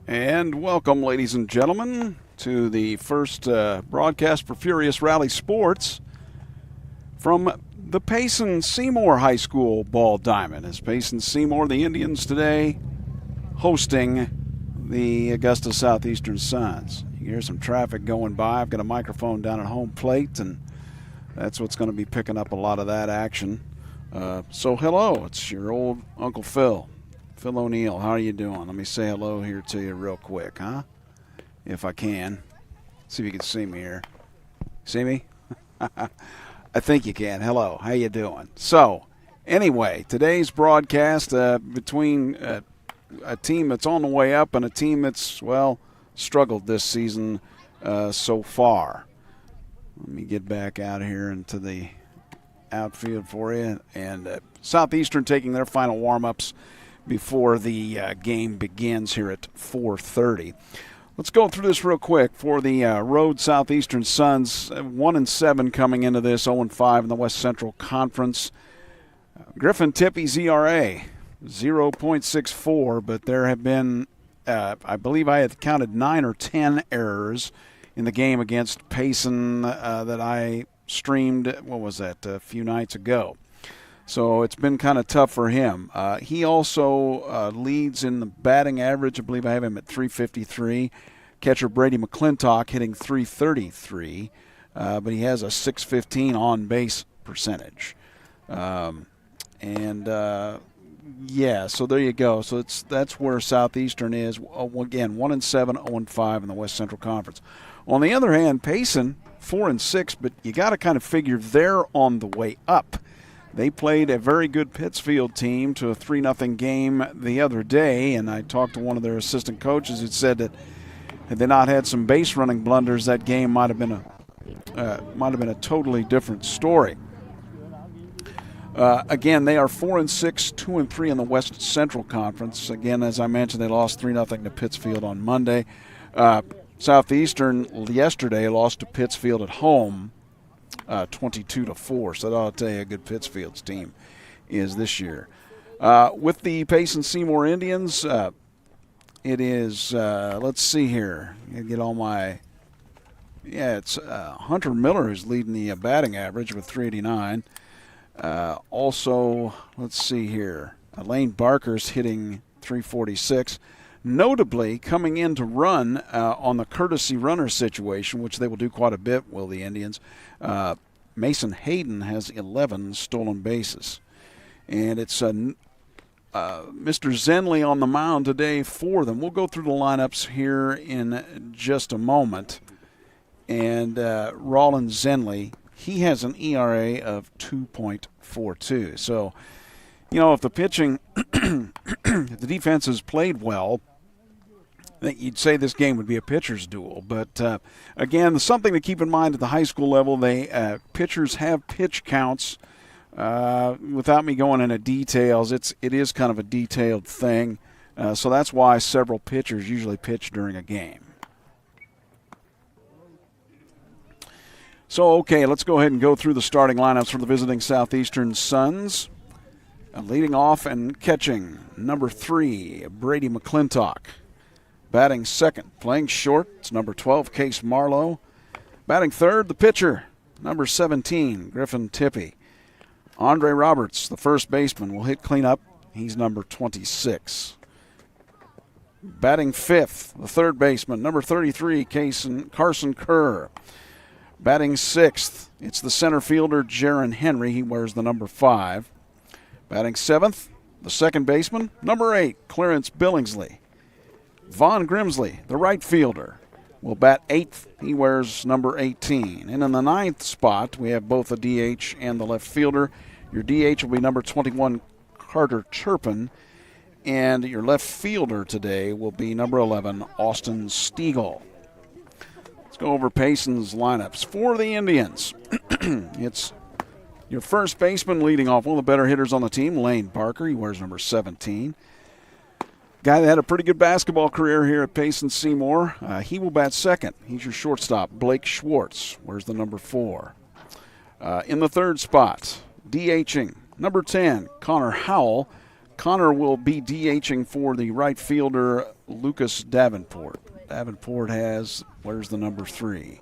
And welcome, ladies and gentlemen, to the first broadcast for Furious Rally Sports from the Payson Seymour High School ball diamond. As Payson Seymour, the Indians today, hosting the Augusta Southeastern Suns. You hear some traffic going by. I've got a microphone down at home plate, and that's what's going to be picking up a lot of that action. So hello, it's your old Uncle Phil. Phil O'Neill, how are you doing? Let me say hello here to you real quick, huh? If I can. See if you can see me here. See me? I think you can. Hello, how you doing? So, anyway, today's broadcast between a team that's on the way up and a team that's, well, struggled this season so far. Let me get back out here into the outfield for you. And Southeastern taking their final warm-ups before the game begins here at 4:30. Let's go through this real quick. For the road Southeastern Suns, 1-7 coming into this, 0-5 in the West Central Conference. Griffin Tippie's ERA, 0.64, but there have been, I believe I had counted 9 or 10 errors in the game against Payson that I streamed, what was that, a few nights ago. So it's been kind of tough for him. He also leads in the batting average. I believe I have him at 353. Catcher Brady McClintock hitting 333, but he has a 615 on-base percentage. Yeah, so there you go. So that's where Southeastern is. Again, 1-7, 0-5 in the West Central Conference. On the other hand, Payson, 4-6, but you got to kind of figure they're on the way up. They played a very good Pittsfield team to a 3-0 game the other day, and I talked to one of their assistant coaches who said that had they not had some base running blunders, that game might have been a totally different story. Again, they are 4-6, 2-3 in the West Central Conference. Again, as I mentioned, they lost 3-0 to Pittsfield on Monday. Southeastern yesterday lost to Pittsfield at home, 22-4. So that'll tell you how good Pittsfield's team is this year. With the Payson Seymour Indians, it is, let's see here. I get all my, it's Hunter Miller who's leading the batting average with 389. Also, let's see here. Lane Barker's hitting 346. Notably, coming in to run on the courtesy runner situation, which they will do quite a bit, will the Indians, Mason Hayden has 11 stolen bases. And it's Mr. Zenley on the mound today for them. We'll go through the lineups here in just a moment. And Roland Zenley, he has an ERA of 2.42. So, you know, if the pitching, if the defense has played well, you'd say this game would be a pitcher's duel. But, again, something to keep in mind at the high school level, pitchers have pitch counts. Without me going into details, it is kind of a detailed thing. So that's why several pitchers usually pitch during a game. So, okay, let's go ahead and go through the starting lineups for the visiting Southeastern Suns. Leading off and catching, number 3, Brady McClintock. Batting second, playing short, it's number 12, Case Marlowe. Batting third, the pitcher, number 17, Griffin Tippie. Andre Roberts, the first baseman, will hit cleanup. He's number 26. Batting fifth, the third baseman, number 33, Carson Kerr. Batting sixth, it's the center fielder, Jaron Henry. He wears the number 5. Batting seventh, the second baseman, number 8, Clarence Billingsley. Vaughn Grimsley, the right fielder, will bat 8th. He wears number 18. And in the 9th spot, we have both the DH and the left fielder. Your DH will be number 21, Carter Turpin. And your left fielder today will be number 11, Austin Stiegel. Let's go over Payson's lineups. For the Indians, it's your first baseman leading off, one of the better hitters on the team, Lane Barker. He wears number 17. Guy that had a pretty good basketball career here at Payson Seymour. He will bat second. He's your shortstop, Blake Schwartz. Wears the number 4. In the third spot, DHing, number 10, Connor Howell. Connor will be DHing for the right fielder, Lucas Davenport. Davenport where's the number 3?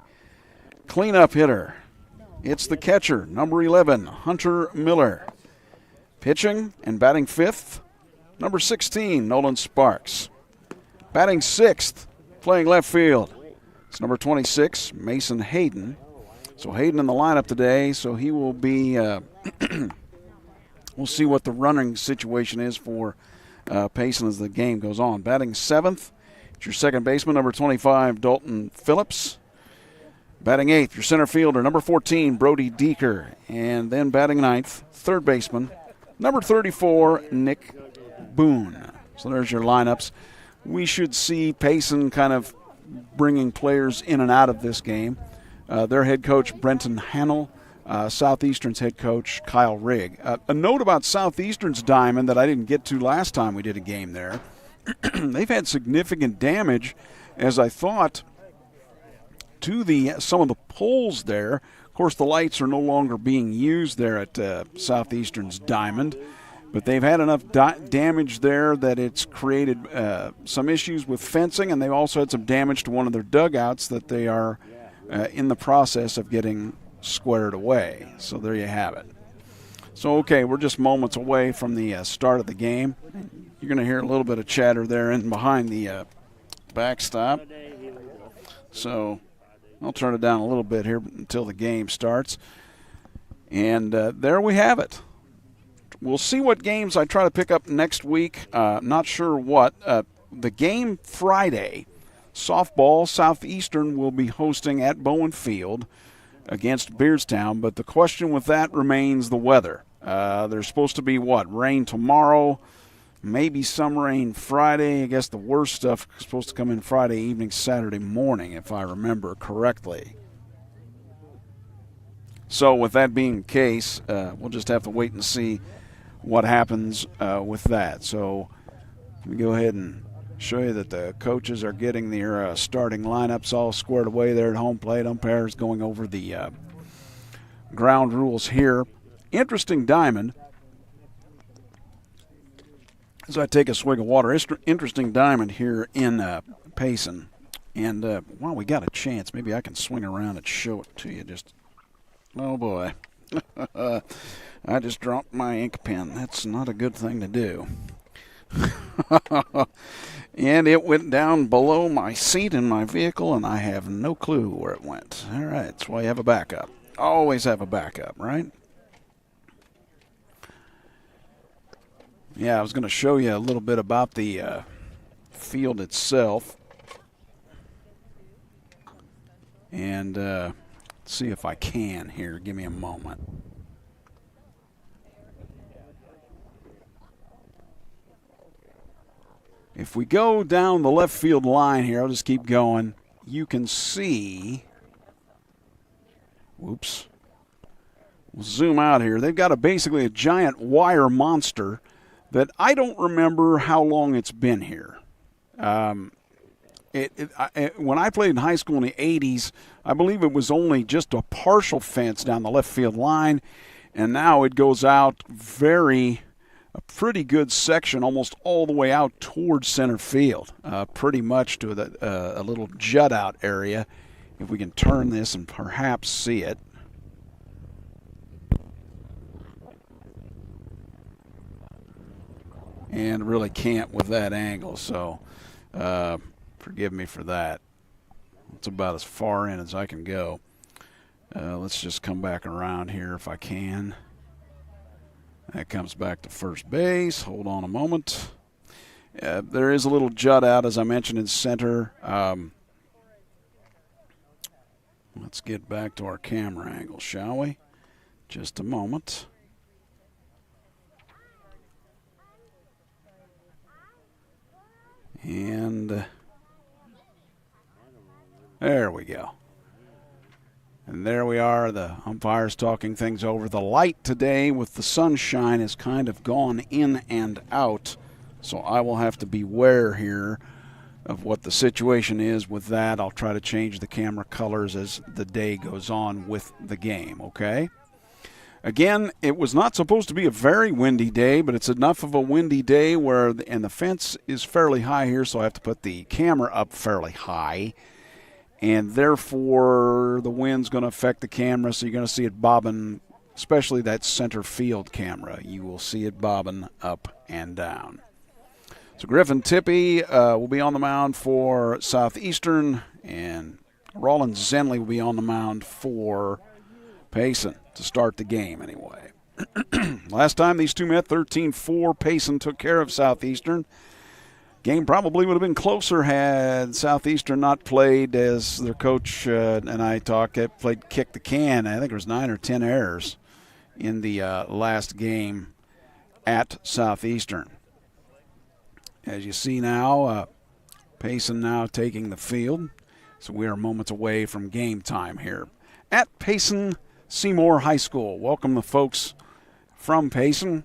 Cleanup hitter. It's the catcher, number 11, Hunter Miller. Pitching and batting 5th, number 16, Nolan Sparks. Batting 6th, playing left field, it's number 26, Mason Hayden. So Hayden in the lineup today, so he will be we'll see what the running situation is for Payson as the game goes on. Batting 7th, it's your second baseman, number 25, Dalton Phillips. Batting 8th, your center fielder, number 14, Brody Deeker. And then batting 9th, third baseman, number 34, Nick Boone. So there's your lineups. We should see Payson kind of bringing players in and out of this game. Their head coach, Brenton Hannell. Southeastern's head coach, Kyle Rigg. A note about Southeastern's diamond that I didn't get to last time we did a game there. They've had significant damage, as I thought, to some of the poles there. Of course, the lights are no longer being used there at Southeastern's diamond, but they've had enough damage there that it's created some issues with fencing, and they've also had some damage to one of their dugouts that they are in the process of getting squared away. So there you have it. So, okay, we're just moments away from the start of the game. You're going to hear a little bit of chatter there in behind the backstop. So I'll turn it down a little bit here until the game starts. And there we have it. We'll see what games I try to pick up next week. Not sure what. The game Friday, softball, Southeastern will be hosting at Bowen Field against Beardstown, but the question with that remains the weather. There's supposed to be, rain tomorrow, maybe some rain Friday. I guess the worst stuff is supposed to come in Friday evening, Saturday morning, if I remember correctly. So with that being the case, we'll just have to wait and see what happens with that. So let me go ahead and show you that the coaches are getting their starting lineups all squared away there at home plate. Umpires going over the ground rules here. Interesting diamond. As I take a swig of water, interesting diamond here in Payson. And while we got a chance, maybe I can swing around and show it to you. Oh boy. I just dropped my ink pen. That's not a good thing to do. And it went down below my seat in my vehicle, and I have no clue where it went. All right, that's why you have a backup. Always have a backup, right? Yeah, I was going to show you a little bit about the field itself. And see if I can here. Give me a moment. If we go down the left field line here, I'll just keep going. You can see, whoops, we'll zoom out here. They've got basically a giant wire monster that I don't remember how long it's been here. When I played in high school in the 80s, I believe it was only just a partial fence down the left field line, and now it goes out a pretty good section, almost all the way out towards center field, pretty much to a little jut-out area. If we can turn this and perhaps see it. And really can't with that angle, so forgive me for that. It's about as far in as I can go. Let's just come back around here if I can. That comes back to first base. Hold on a moment. There is a little jut out, as I mentioned, in center. Let's get back to our camera angle, shall we? Just a moment. And there we go. And there we are, the umpires talking things over. The light today with the sunshine has kind of gone in and out, so I will have to beware here of what the situation is with that. I'll try to change the camera colors as the day goes on with the game, okay? Again, it was not supposed to be a very windy day, but it's enough of a windy day where, and the fence is fairly high here, so I have to put the camera up fairly high. And therefore, the wind's going to affect the camera, so you're going to see it bobbing, especially that center field camera. You will see it bobbing up and down. So Griffin Tippy will be on the mound for Southeastern, and Rollins Zenley will be on the mound for Payson to start the game anyway. Last time these two met, 13-4. Payson took care of Southeastern. Game probably would have been closer had Southeastern not played, as their coach and I talked, played kick the can. I think there was 9 or 10 errors in the last game at Southeastern. As you see now, Payson now taking the field. So we are moments away from game time here at Payson Seymour High School. Welcome the folks from Payson.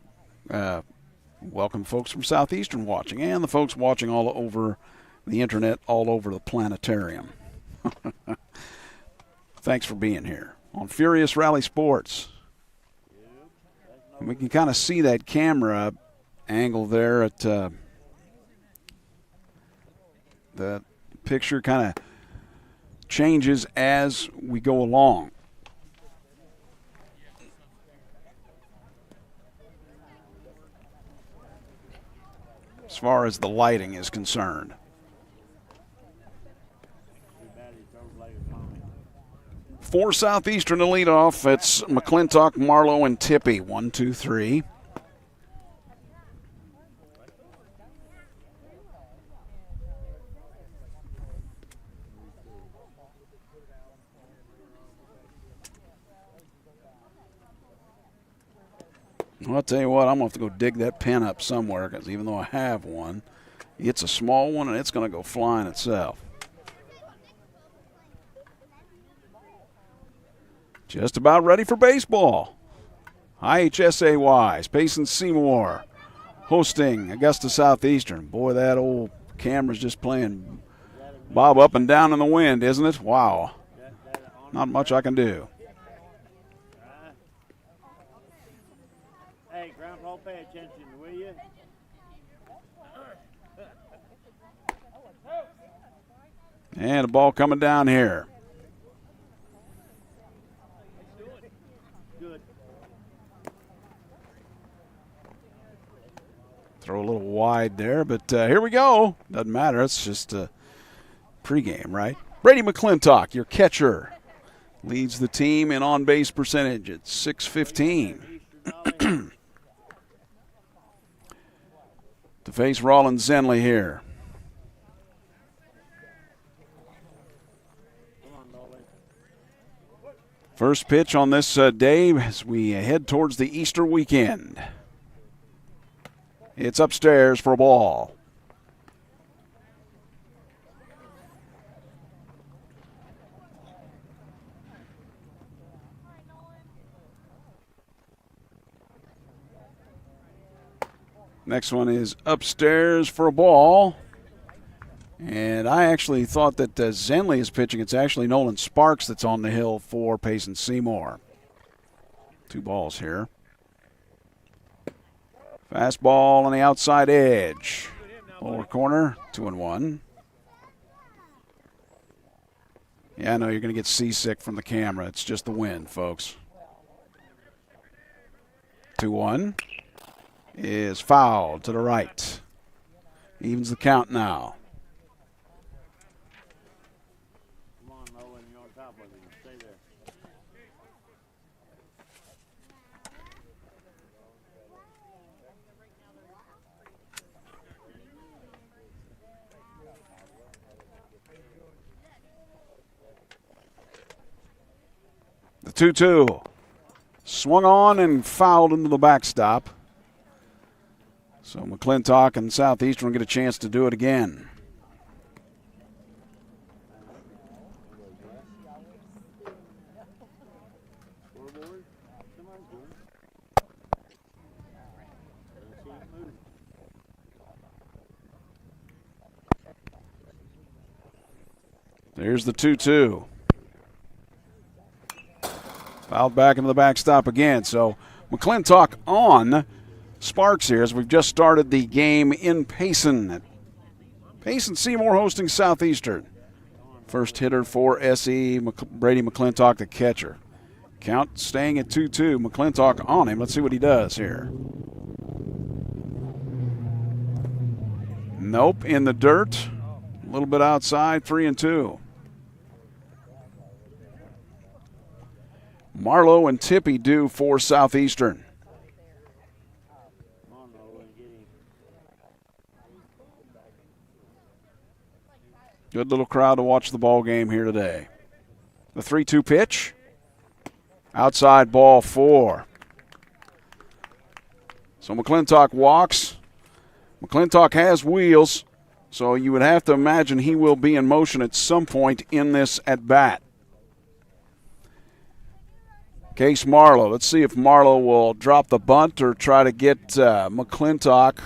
Welcome folks from Southeastern watching, and the folks watching all over the internet, all over the planetarium. Thanks for being here on Furious Rally Sports. And we can kind of see that camera angle there at the picture kind of changes as we go along. As far as the lighting is concerned. For Southeastern to lead off, it's McClintock, Marlowe, and Tippy. 1, 2, 3. Well, I'll tell you what, I'm going to have to go dig that pen up somewhere, because even though I have one, it's a small one and it's going to go flying itself. Just about ready for baseball. IHSA wise, Payson Seymour hosting Augusta Southeastern. Boy, that old camera's just playing bob up and down in the wind, isn't it? Wow. Not much I can do. Hey, Grandpa, pay attention, will you? And the ball coming down here. Good. Throw a little wide there, but here we go. Doesn't matter. It's just a pregame, right? Brady McClintock, your catcher, leads the team in on-base percentage at .615. To face Rollins Zenley here. First pitch on this day as we head towards the Easter weekend. It's upstairs for a ball. Next one is upstairs for a ball. And I actually thought that Zenley is pitching. It's actually Nolan Sparks that's on the hill for Payson Seymour. 2 balls here. Fastball on the outside edge. Lower corner, 2-1. Yeah, I know you're going to get seasick from the camera. It's just the wind, folks. 2-1 is fouled to the right. Evens the count now. Come on, Nolan, you're on top of him. Stay there. The 2-2. Swung on and fouled into the backstop. So McClintock and Southeastern get a chance to do it again. There's the 2-2. Fouled back into the backstop again. So McClintock on Sparks here as we've just started the game in Payson. Payson Seymour hosting Southeastern. First hitter for SE, Brady McClintock, the catcher. Count staying at 2-2. McClintock on him. Let's see what he does here. Nope, in the dirt. A little bit outside, 3-2. Marlowe and Tippy due for Southeastern. Good little crowd to watch the ball game here today. The 3-2 pitch. Outside ball 4. So McClintock walks. McClintock has wheels, so you would have to imagine he will be in motion at some point in this at-bat. Case Marlowe. Let's see if Marlowe will drop the bunt or try to get McClintock,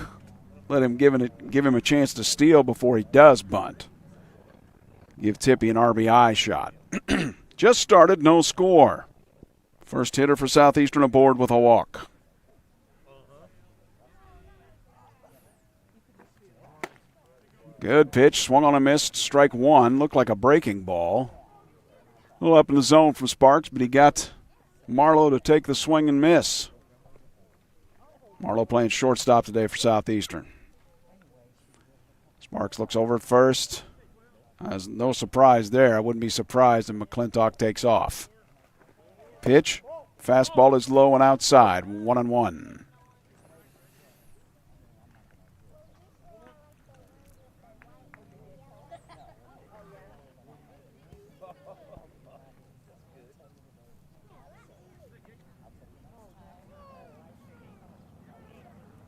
let him give him a chance to steal before he does bunt. Give Tippy an RBI shot. Just started, no score. First hitter for Southeastern aboard with a walk. Good pitch, swung on a missed, strike 1. Looked like a breaking ball. A little up in the zone from Sparks, but he got Marlowe to take the swing and miss. Marlowe playing shortstop today for Southeastern. Sparks looks over at first. There's no surprise there. I wouldn't be surprised if McClintock takes off. Pitch. Fastball is low and outside. 1-1.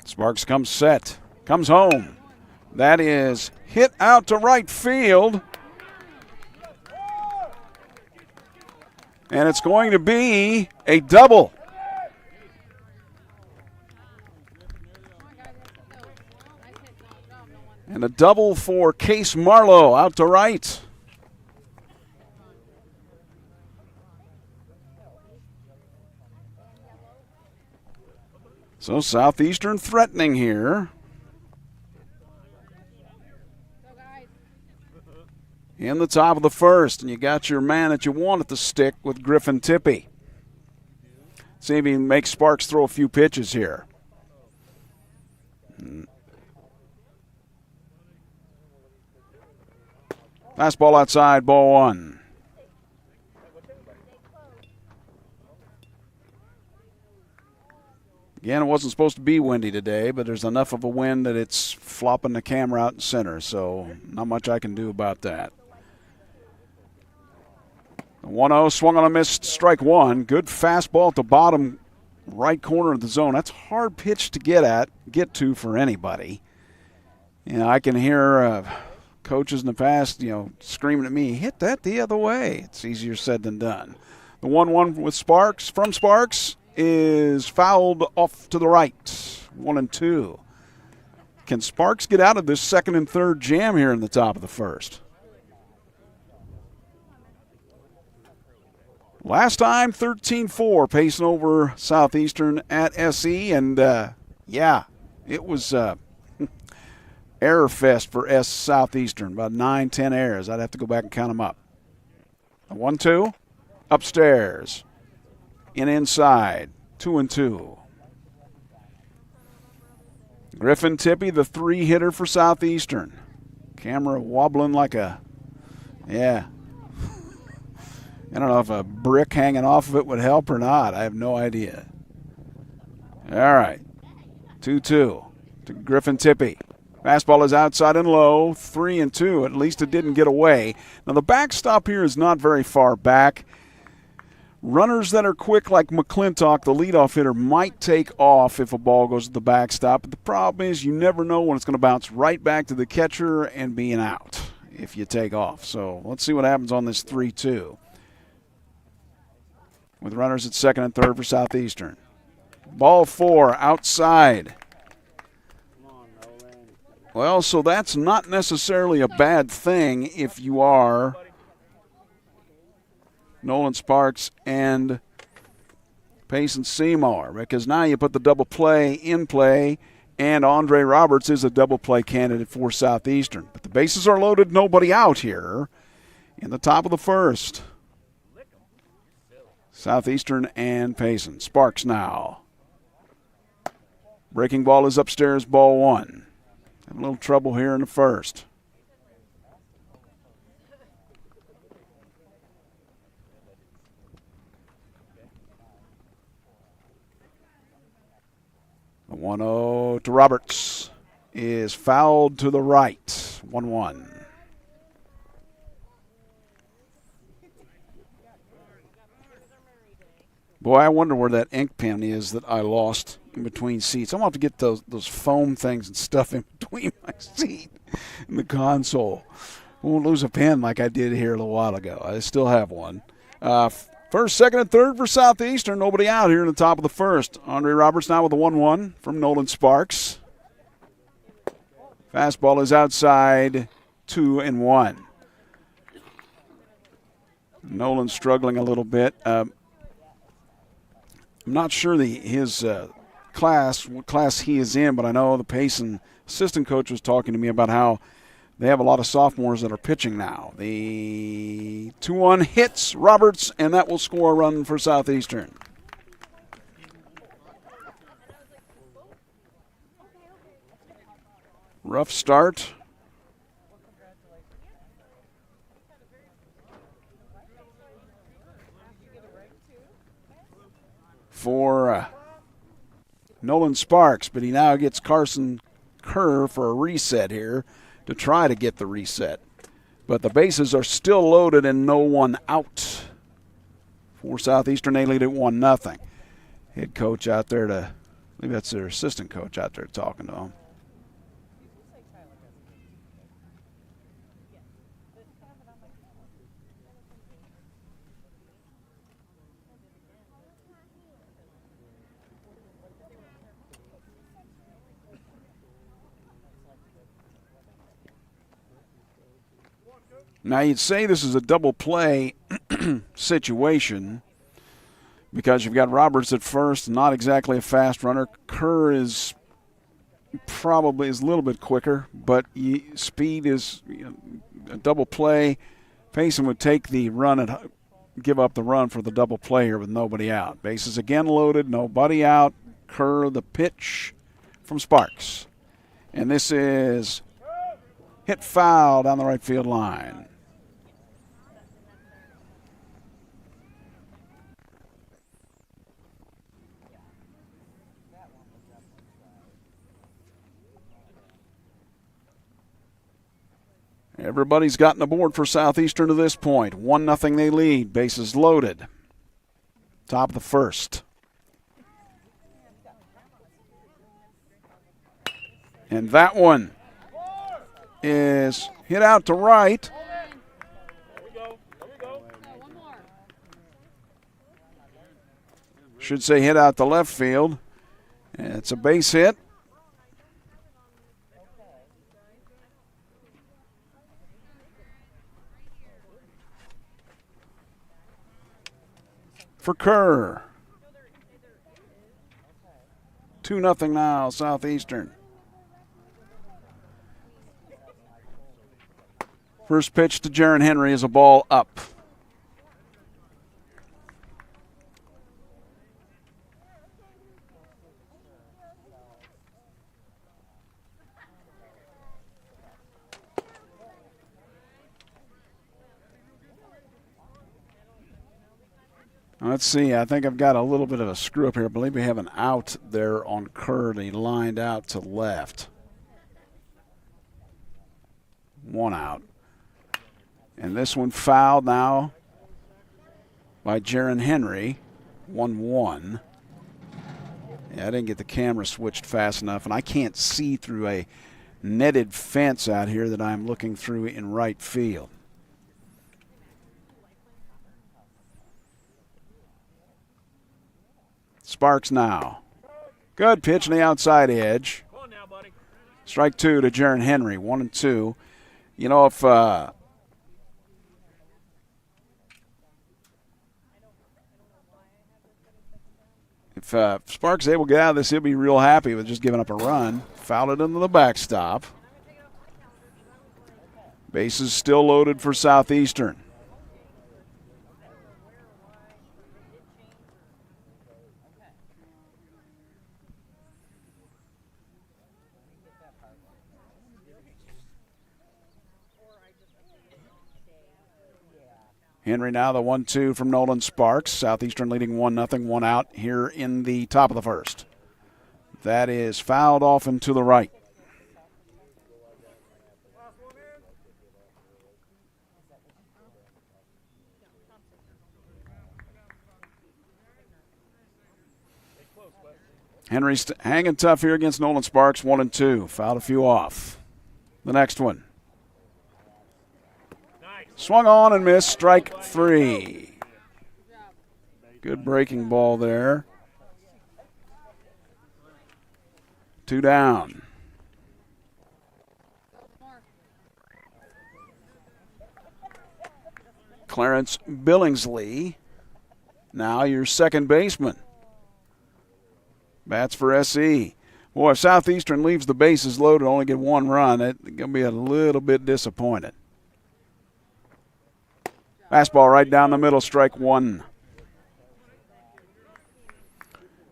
Sparks comes set. Comes home. That is hit out to right field. And it's going to be a double. And a double for Case Marlowe out to right. So Southeastern threatening here. In the top of the first, and you got your man that you want at the stick with Griffin Tippy. See if he can make Sparks throw a few pitches here. Fastball outside, ball 1. Again, it wasn't supposed to be windy today, but there's enough of a wind that it's flopping the camera out in center, so not much I can do about that. 1-0, swung on a missed, strike 1. Good fastball at the bottom right corner of the zone. That's a hard pitch to get to for anybody. You know, I can hear coaches in the past, screaming at me, hit that the other way. It's easier said than done. The 1-1 with Sparks, from Sparks, is fouled off to the right. 1-2. Can Sparks get out of this second and third jam here in the top of the first? Last time, 13-4, Payson over Southeastern at SE, and it was error fest for Southeastern, about 9-10 errors. I'd have to go back and count them up. 1-2, upstairs, inside, 2-2. Griffin Tippy, the 3-hitter for Southeastern. Camera wobbling like I don't know if a brick hanging off of it would help or not. I have no idea. All right. 2-2 to Griffin Tippy. Fastball is outside and low. 3-2. At least it didn't get away. Now, the backstop here is not very far back. Runners that are quick like McClintock, the leadoff hitter, might take off if a ball goes to the backstop. But the problem is you never know when it's going to bounce right back to the catcher and be an out if you take off. So let's see what happens on this 3-2. With runners at second and third for Southeastern. Ball 4, outside. Well, so that's not necessarily a bad thing if you are Nolan Sparks and Payson Seymour, because now you put the double play in play, and Andre Roberts is a double play candidate for Southeastern. But the bases are loaded, nobody out here in the top of the first. Southeastern and Payson. Sparks now. Breaking ball is upstairs, ball one. Having a little trouble here in the first. The 1-0 to Roberts is fouled to the right. 1-1. Boy, I wonder where that ink pen is that I lost in between seats. I'm going to have to get those foam things and stuff in between my seat and the console. I won't lose a pen like I did here a little while ago. I still have one. First, second, and third for Southeastern. Nobody out here in the top of the first. Andre Roberts now with a 1-1 from Nolan Sparks. Fastball is outside, 2-1. Nolan struggling a little bit. I'm not sure his class, what class he is in, but I know the Payson assistant coach was talking to me about how they have a lot of sophomores that are pitching now. The 2-1 hits Roberts, and that will score a run for Southeastern. Rough start. For Nolan Sparks, but he now gets Carson Kerr for a reset here to try to get the reset. But the bases are still loaded and no one out. For Southeastern, they lead at 1-0. Head coach out there I believe that's their assistant coach out there talking to them. Now, you'd say this is a double play situation because you've got Roberts at first, not exactly a fast runner. Kerr is probably a little bit quicker, but speed is a double play. Payson would take the run and give up the run for the double play here with nobody out. Bases again loaded, nobody out. Kerr, the pitch from Sparks. And this is hit foul down the right field line. Everybody's gotten aboard for Southeastern to this point. 1-0 they lead. Bases loaded. Top of the first. And that one is hit out to right. Should say hit out to left field. And it's a base hit. For Kerr. 2-0 now, Southeastern. First pitch to Jaron Henry is a ball up. Let's see. I think I've got a little bit of a screw up here. I believe we have an out there on Kerr. He lined out to left. One out. And this one fouled now by Jaron Henry. 1-1. Yeah, I didn't get the camera switched fast enough, and I can't see through a netted fence out here that I'm looking through in right field. Sparks now. Good pitch on the outside edge. Strike two to Jaron Henry, 1-2. You know, if If Sparks is able to get out of this, he'll be real happy with just giving up a run. Fouled it into the backstop. Bases still loaded for Southeastern. Henry now the 1-2 from Nolan Sparks. Southeastern leading 1-0, one out here in the top of the first. That is fouled off and to the right. Henry's hanging tough here against Nolan Sparks, 1-2. Fouled a few off. The next one. Swung on and missed, strike 3. Good breaking ball there. 2 down. Clarence Billingsley, now your second baseman. Bats for SE. Boy, if Southeastern leaves the bases loaded and only get one run, it's going to be a little bit disappointed. Fastball right down the middle, strike 1.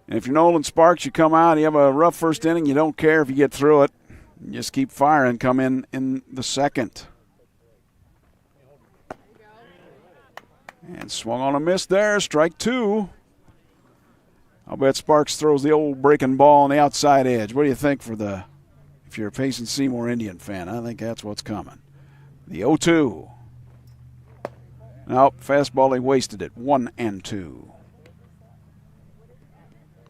And if you're Nolan Sparks, you come out, you have a rough first inning, you don't care if you get through it. You just keep firing, come in the second. And swung on a miss there, strike 2. I'll bet Sparks throws the old breaking ball on the outside edge. What do you think if you're a Payson Seymour Indian fan? I think that's what's coming. The 0-2. Nope, fastball, he wasted it. 1-2.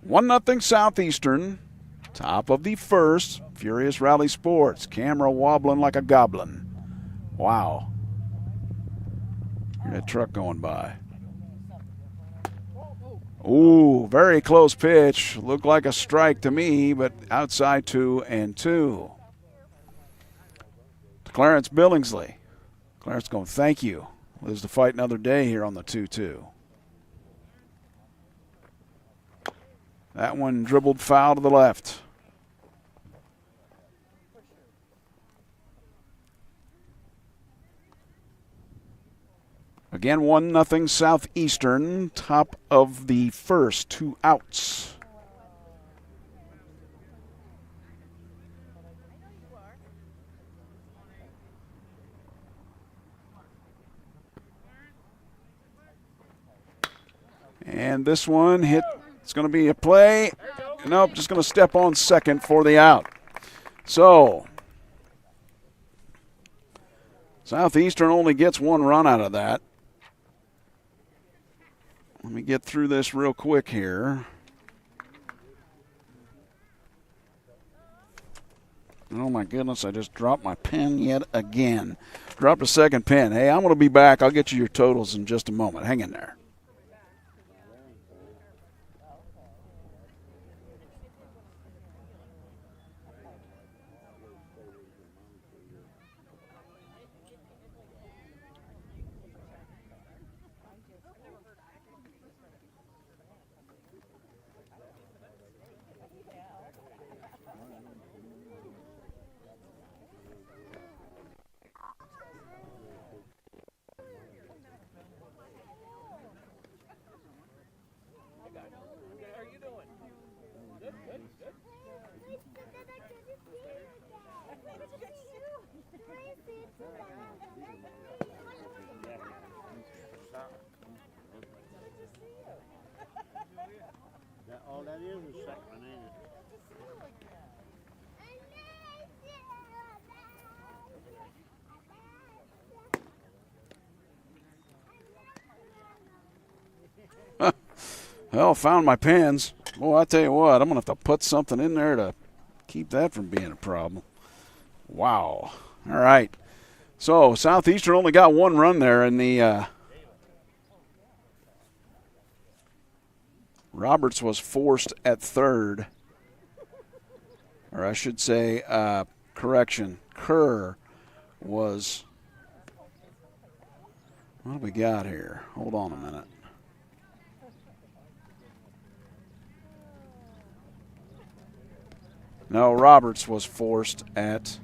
1-0 Southeastern. Top of the first. Furious Rally Sports. Camera wobbling like a goblin. Wow. Hear that truck going by. Ooh, very close pitch. Looked like a strike to me, but outside 2-2. To Clarence Billingsley. Clarence going, thank you. Lives to fight another day here on the 2-2. That one dribbled foul to the left. Again, 1-0 Southeastern. Top of the first, 2 outs. And this one hit. It's going to be a play. Nope, just going to step on second for the out. So, Southeastern only gets 1 run out of that. Let me get through this real quick here. Oh, my goodness, I just dropped my pen yet again. Dropped a second pen. Hey, I'm going to be back. I'll get you your totals in just a moment. Hang in there. All that is second, ain't it? Well, found my pens. Boy, I tell you what, I'm going to have to put something in there to keep that from being a problem. Wow. All right. So Southeastern only got 1 run there in the Roberts was forced at third. Or I should say, correction, Kerr was, what do we got here? Hold on a minute. No, Roberts was forced at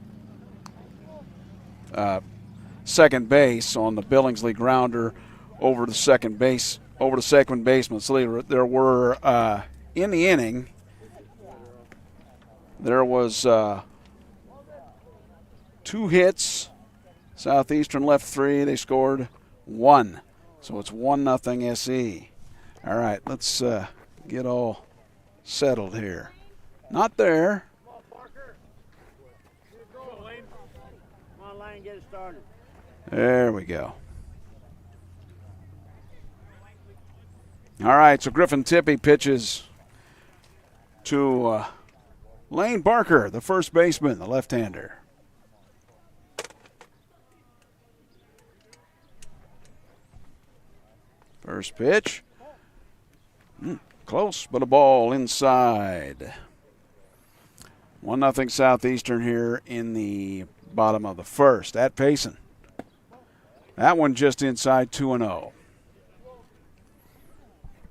second base on the Billingsley grounder over the second baseman. So there were in the inning, there was 2 hits. Southeastern left 3. They scored 1. So it's 1-0 SE. All right, let's get all settled here. Not there. Come on, Lane, get it started. There we go. All right, so Griffin Tippy pitches to Lane Barker, the first baseman, the left-hander. First pitch. Close, but a ball inside. 1-0 Southeastern here in the bottom of the first at Payson. That one just inside 2-0.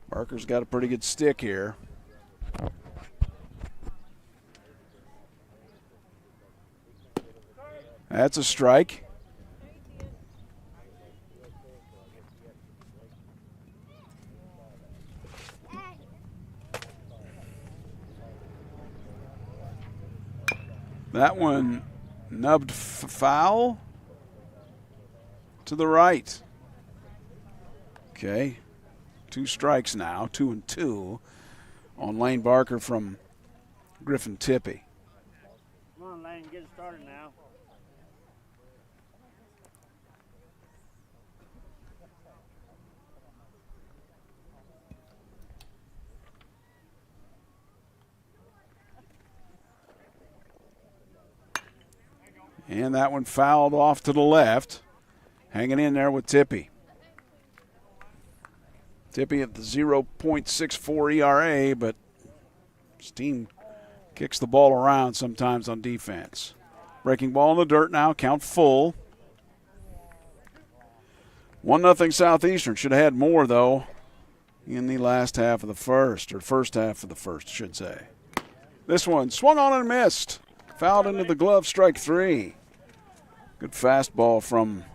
Barker's got a pretty good stick here. That's a strike. That one nubbed foul to the right. Okay. 2 strikes now, 2-2 on Lane Barker from Griffin Tippy. Come on, Lane, get it started now. And that one fouled off to the left. Hanging in there with Tippy. Tippy at the 0.64 ERA, but his team kicks the ball around sometimes on defense. Breaking ball in the dirt now, count full. 1-0 Southeastern. Should have had more, though, in the last half of the first, or first half of the first, I should say. This one swung on and missed. Fouled into the glove, strike 3. Good fastball from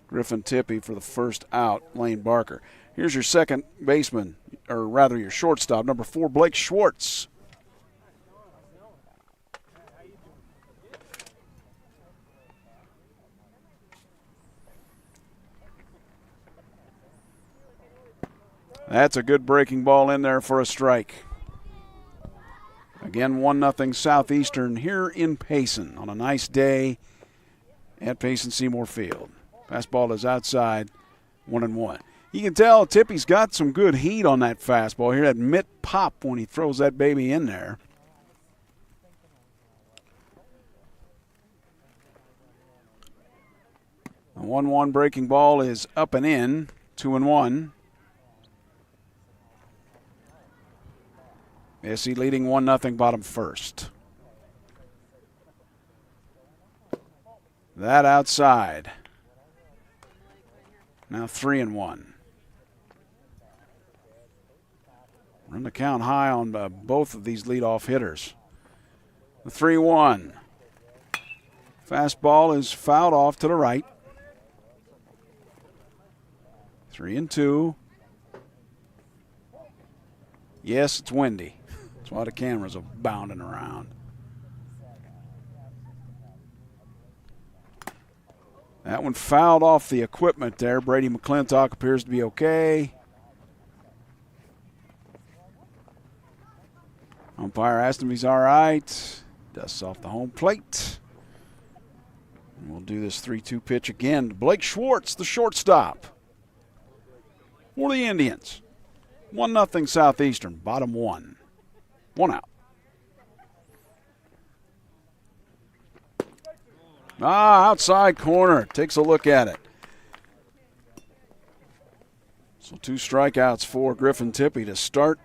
Griffin Tippy for the first out, Lane Barker. Here's your second baseman, or rather your shortstop, number 4, Blake Schwartz. That's a good breaking ball in there for a strike. Again, 1-0 Southeastern here in Payson on a nice day at Payson Seymour Field. Fastball is outside, 1-1. You can tell Tippy's got some good heat on that fastball here, that mitt pop when he throws that baby in there. The 1-1 breaking ball is up and in, 2-1. SC leading 1-0 bottom first. That outside. Now 3-1. Run the count high on both of these leadoff hitters. The 3-1. Fastball is fouled off to the right. 3-2. Yes, it's windy. That's why the cameras are bounding around. That one fouled off the equipment there. Brady McClintock appears to be okay. Umpire asked him if he's all right. Dusts off the home plate. And we'll do this 3-2 pitch again. Blake Schwartz, the shortstop for the Indians. 1-0 Southeastern, bottom 1. 1 out. Outside corner. Takes a look at it. So 2 strikeouts for Griffin Tippy to start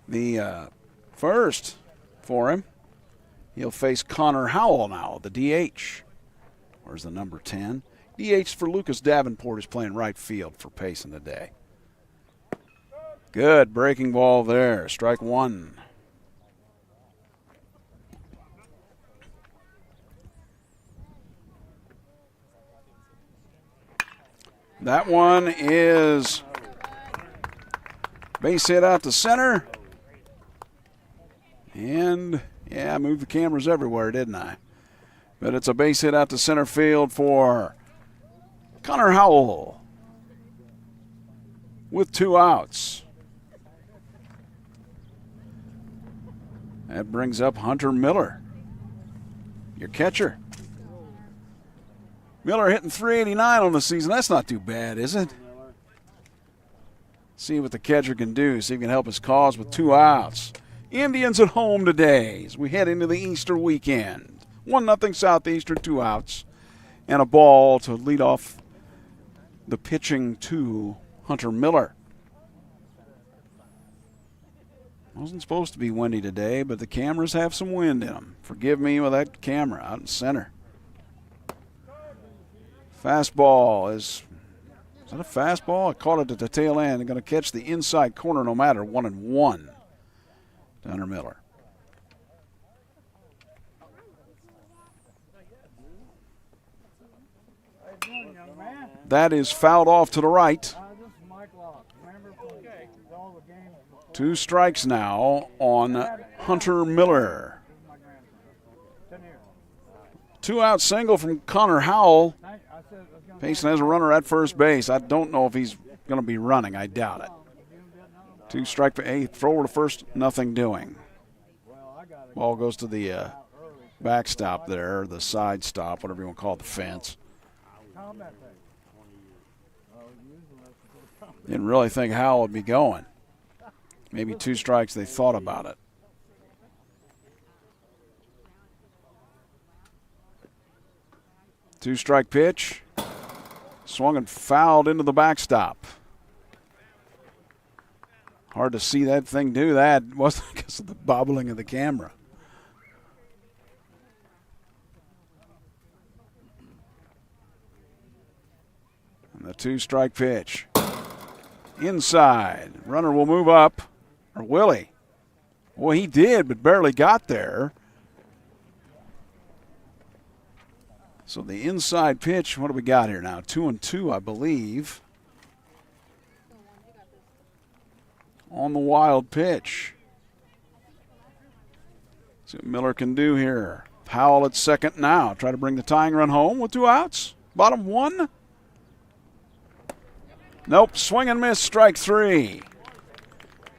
the first for him. He'll face Connor Howell now, the DH. Where's the number 10? DH for Lucas Davenport is playing right field for Payson today. Good breaking ball there. Strike one. That one is base hit out to center. And, yeah, I moved the cameras everywhere, didn't I? But it's a base hit out to center field for Connor Howell with 2 outs. That brings up Hunter Miller, your catcher. Miller hitting .389 on the season. That's not too bad, is it? See what the catcher can do. See if he can help his cause with 2 outs. Indians at home today as we head into the Easter weekend. 1-0 Southeastern, 2 outs, and a ball to lead off the pitching to Hunter Miller. Wasn't supposed to be windy today, but the cameras have some wind in them. Forgive me with that camera out in center. Fastball is that a fastball? I caught it at the tail end. They're going to catch the inside corner no matter. 1-1 to Hunter Miller. That is fouled off to the right. 2 strikes now on Hunter Miller. 2-out single from Connor Howell. Payson has a runner at first base. I don't know if he's going to be running. I doubt it. 2 strike for 8. Throw over to first, nothing doing. Ball goes to the backstop there, the side stop, whatever you want to call it, the fence. Didn't really think Howell would be going. Maybe 2 strikes, they thought about it. Two-strike pitch. Swung and fouled into the backstop. Hard to see that thing do that. It wasn't because of the bobbling of the camera. And the 2-strike pitch. Inside. Runner will move up. Or will he? Well, he did, but barely got there. So the inside pitch, what do we got here now? 2-2, I believe. On the wild pitch. See what Miller can do here. Howell at second now. Try to bring the tying run home with 2 outs. Bottom 1. Nope, swing and miss, strike 3.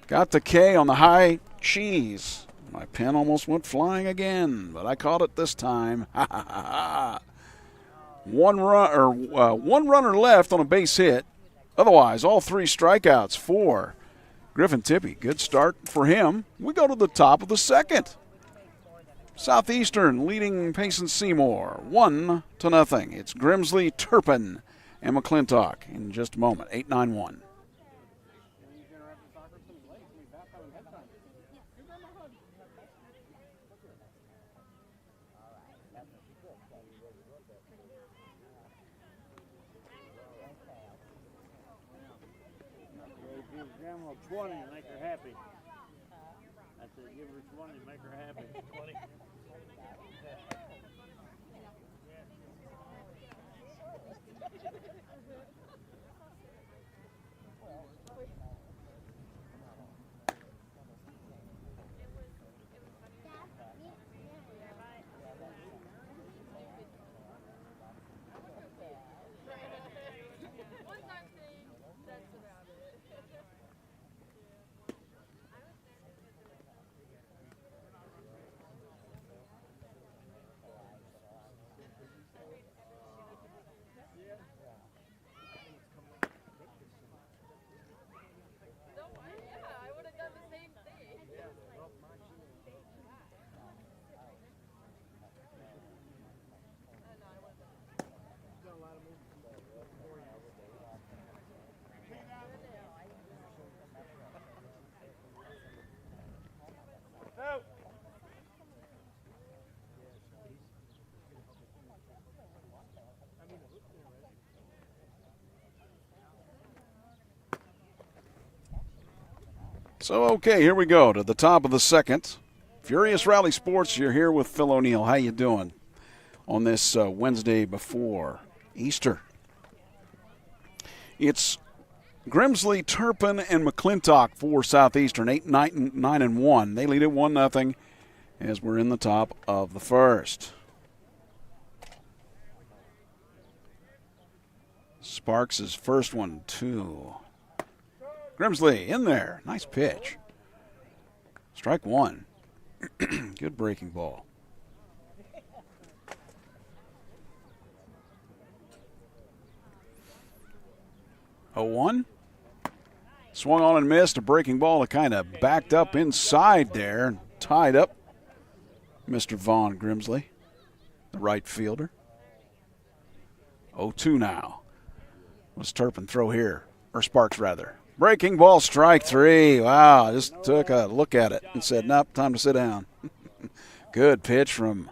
Got the K on the high cheese. My pen almost went flying again, but I caught it this time. One runner left on a base hit. Otherwise, all 3 strikeouts for Griffin Tippie. Good start for him. We go to the top of the second. Southeastern leading Payson Seymour 1-0. It's Grimsley, Turpin, and McClintock in just a moment. 8-9-1. Give her 20 and make her happy. I said, give her 20 and make her happy. 20. So, okay, here we go to the top of the second. Furious Rally Sports, you're here with Phil O'Neill. How you doing on this Wednesday before Easter? It's Grimsley, Turpin, and McClintock for Southeastern, 8-9-1. They lead it 1-0 as we're in the top of the first. Sparks' first one, 2. Grimsley in there. Nice pitch. Strike 1. Good breaking ball. Oh, 1. Swung on and missed. A breaking ball that kind of backed up inside there and tied up Mr. Vaughn Grimsley, the right fielder. 0-2 now. What's Turpin throw here? Or Sparks, rather. Breaking ball, strike 3. Wow, I just took a look at it and said, nope, time to sit down. Good pitch from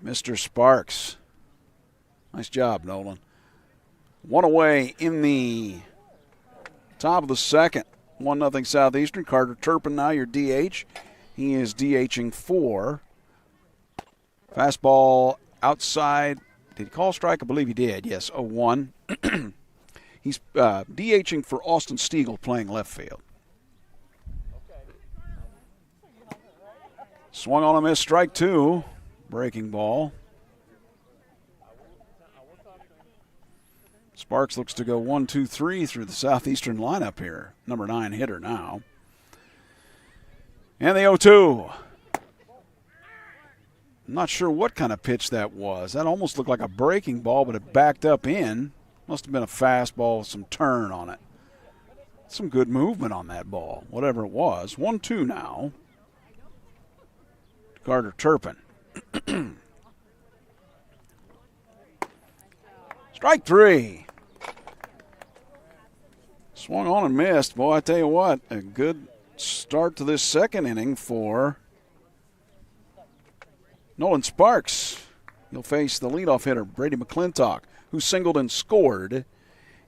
Mr. Sparks. Nice job, Nolan. 1 away in the top of the second. 1-0 Southeastern. Carter Turpin now your DH. He is DHing 4. Fastball outside. Did he call strike? I believe he did. Yes, 0-1. He's DHing for Austin Stiegel, playing left field. Swung on a miss, strike 2. Breaking ball. Sparks looks to go 1-2-3 through the Southeastern lineup here. Number 9 hitter now. And the 0-2. I'm not sure what kind of pitch that was. That almost looked like a breaking ball, but it backed up in. Must have been a fastball with some turn on it. Some good movement on that ball, whatever it was. 1-2 now. Carter Turpin. Strike 3. Swung on and missed. Boy, I tell you what, a good start to this second inning for Nolan Sparks. He'll face the leadoff hitter, Brady McClintock, who singled and scored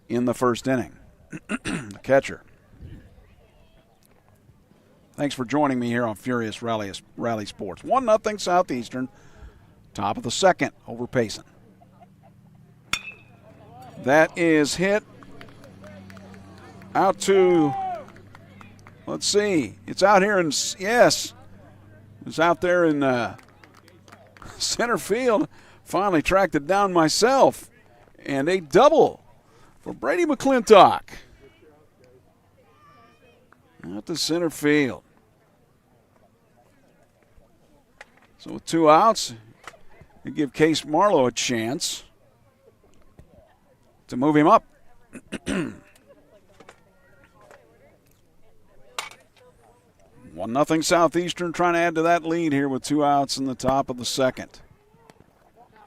in the first inning. The catcher. Thanks for joining me here on Furious Rally Sports. 1-0 Southeastern, top of the second over Payson. That is hit out to, let's see, it's out here in, yes, it's out there in center field. Finally tracked it down myself. And a double for Brady McClintock. Out to center field. So with 2 outs, we give Case Marlowe a chance to move him up. 1-0 Southeastern, trying to add to that lead here with 2 outs in the top of the second.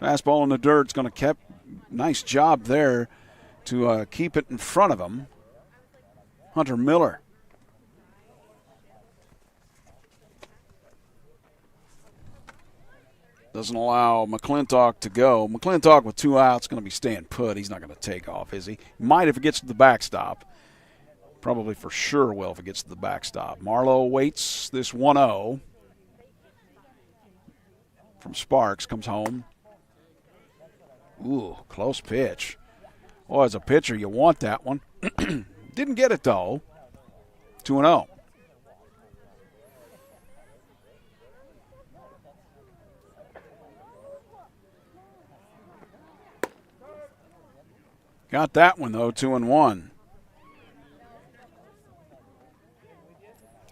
Fastball in the dirt. It's going to keep. Nice job there to keep it in front of him. Hunter Miller. Doesn't allow McClintock to go. McClintock with 2 outs going to be staying put. He's not going to take off, is he? Might if it gets to the backstop. Probably for sure will if it gets to the backstop. Marlowe waits this 1-0 from Sparks. Comes home. Ooh, close pitch. Oh, as a pitcher, you want that one. Didn't get it, though. 2-0. Got that one, though, 2-1.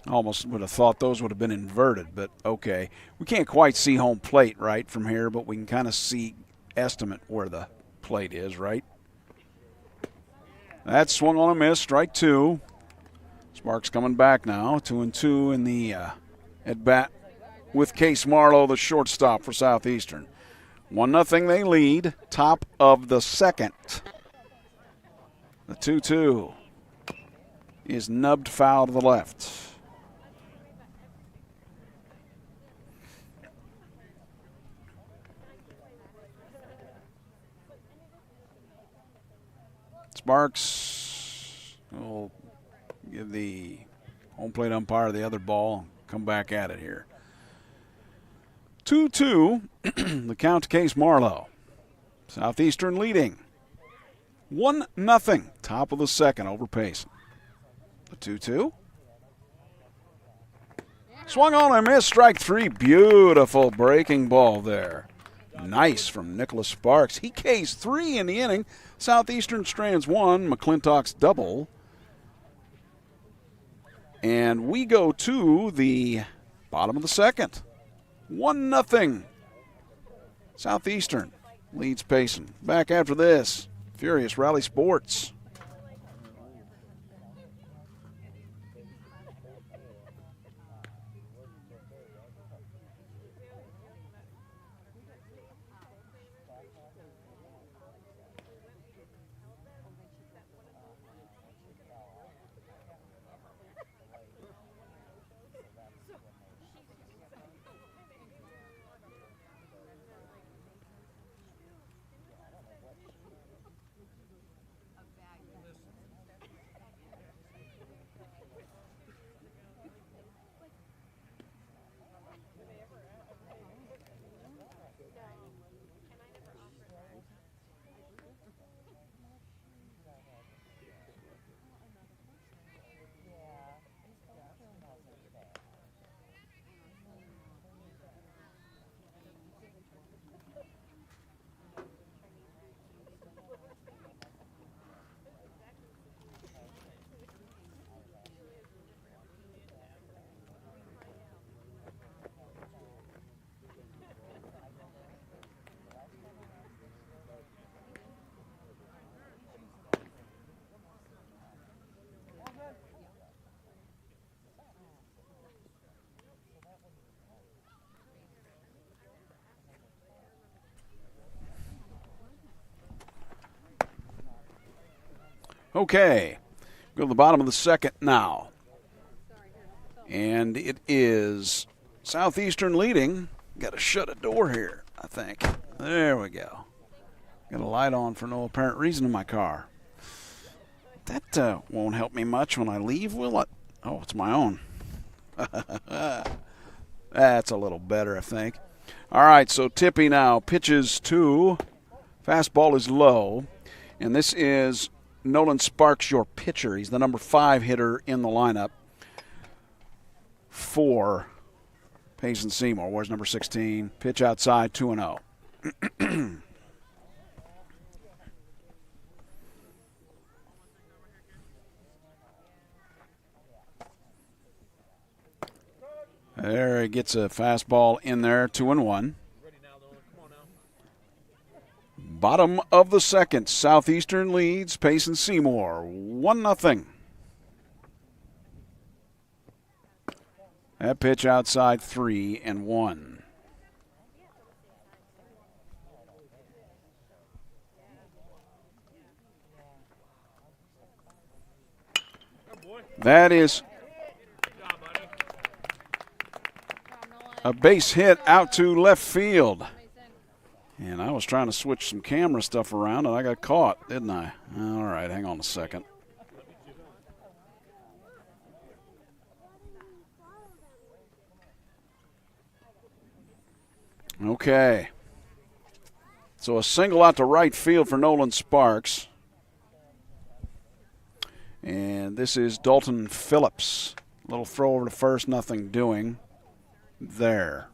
Almost would have thought those would have been inverted, but okay. We can't quite see home plate, right, from here, but we can kind of estimate where the plate is, right? That swung on a miss, strike 2. Sparks coming back now, 2-2 in the at-bat with Case Marlowe, the shortstop for Southeastern. 1-0 they lead, top of the second. The 2-2 is nubbed foul to the left. Sparks will give the home plate umpire the other ball. Come back at it here. 2-2, the count to Case Marlowe. Southeastern leading 1-0, top of the second over Payson. The 2-2. Swung on and missed, strike three. Beautiful breaking ball there. Nice from Nicholas Sparks. He Ks 3 in the inning. Southeastern strands 1, McClintock's double. And we go to the bottom of the second. 1-0. Southeastern leads Payson. Back after this, Furious Rally Sports. Okay, go to the bottom of the second now. And it is Southeastern leading. Got to shut a door here, I think. There we go. Got a light on for no apparent reason in my car. That won't help me much when I leave, will it? Oh, it's my own. That's a little better, I think. All right, so Tippy now pitches to. Fastball is low. And this is Nolan Sparks, your pitcher. He's the number 5 hitter in the lineup for Payson Seymour. Where's number 16? Pitch outside, 2-0. There he gets a fastball in there, 2-1. Bottom of the second, Southeastern leads Payson Seymour 1-0. That pitch outside, 3-1. That is a base hit out to left field. And I was trying to switch some camera stuff around, and I got caught, didn't I? All right, hang on a second. Okay. So a single out to right field for Nolan Sparks. And this is Dalton Phillips. Little throw over to first, nothing doing there.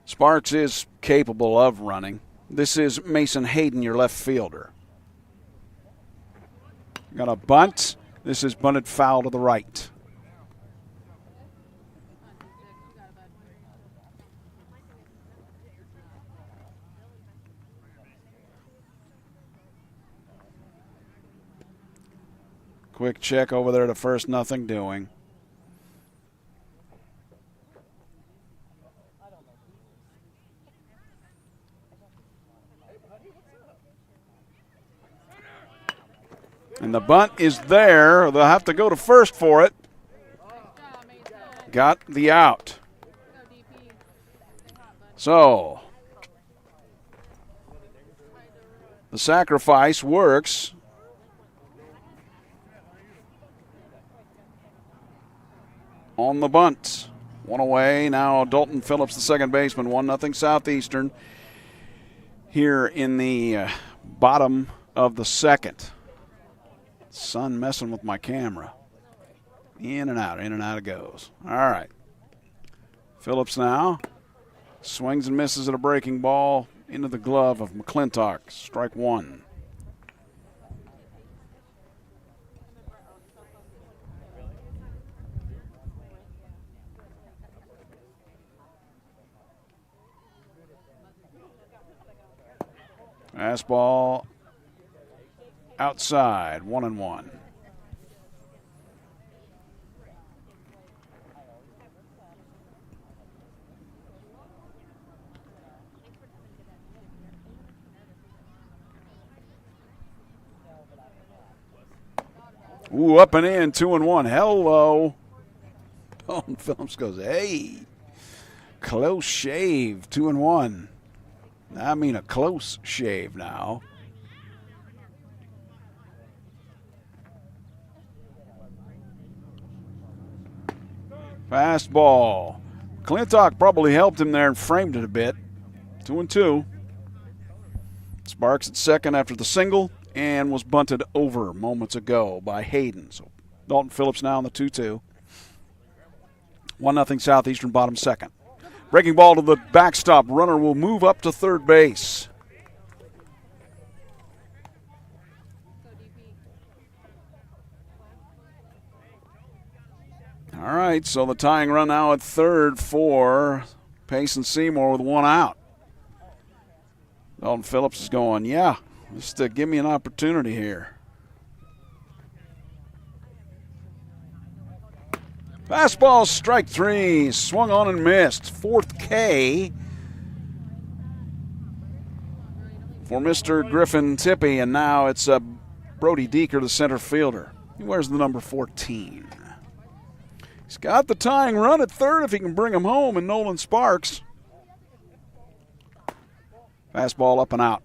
Sparks is capable of running. This is Mason Hayden, your left fielder. Got a bunt. This is bunted foul to the right. Quick check over there to first, nothing doing. And the bunt is there. They'll have to go to first for it. Got the out. So the sacrifice works. on the bunt. One away. Now Dalton Phillips, the second baseman. 1-0 Southeastern here in the bottom of the second. Sun messing with my camera. In and out it goes. All right. Phillips now swings and misses at a breaking ball into the glove of McClintock. Strike one. Fastball outside, 1-1. Ooh, up and in, 2-1. Hello. Dalton Phillips goes, hey. Close shave, 2-1. I mean a close shave now. Fastball. Clintock probably helped him there and framed it a bit. 2-2. Sparks at second after the single and was bunted over moments ago by Hayden. So Dalton Phillips now on the 2-2. 1-0 Southeastern, bottom second. Breaking ball to the backstop. Runner will move up to third base. All right, so the tying run now at third for Payson Seymour with one out. Dalton Phillips is going, yeah, just give me an opportunity here. Fastball, strike three, swung on and missed. Fourth K for Mr. Griffin Tippy, and now it's Brody Deeker, the center fielder. He wears the number 14. He's got the tying run at third if he can bring him home, and Nolan Sparks. Fastball up and out.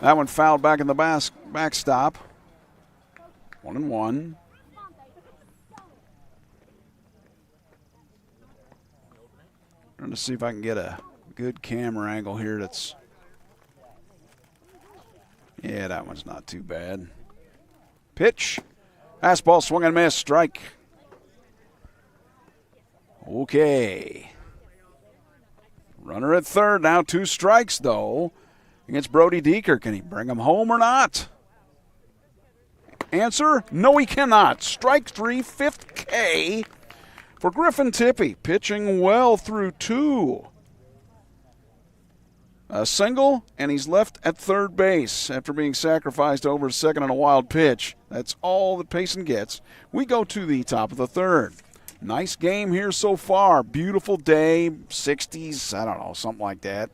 That one fouled back in the backstop. 1-1. Trying to see if I can get a good camera angle here. Yeah, that one's not too bad. Pitch. Fastball, swung and miss. Strike. Okay. Runner at third. Now 2 strikes, though, against Brody Deeker. Can he bring him home or not? Answer, no he cannot. Strike 3, 5th K for Griffin Tippy. Pitching well through 2. A single, and he's left at third base after being sacrificed over second on a wild pitch. That's all that Payson gets. We go to the top of the third. Nice game here so far. Beautiful day, 60s, I don't know, something like that.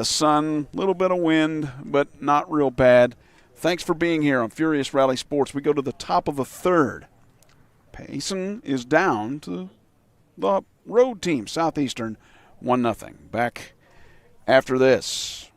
Sun, a little bit of wind, but not real bad. Thanks for being here on Furious Rally Sports. We go to the top of the third. Payson is down to the road team, Southeastern, 1-0. Back after this.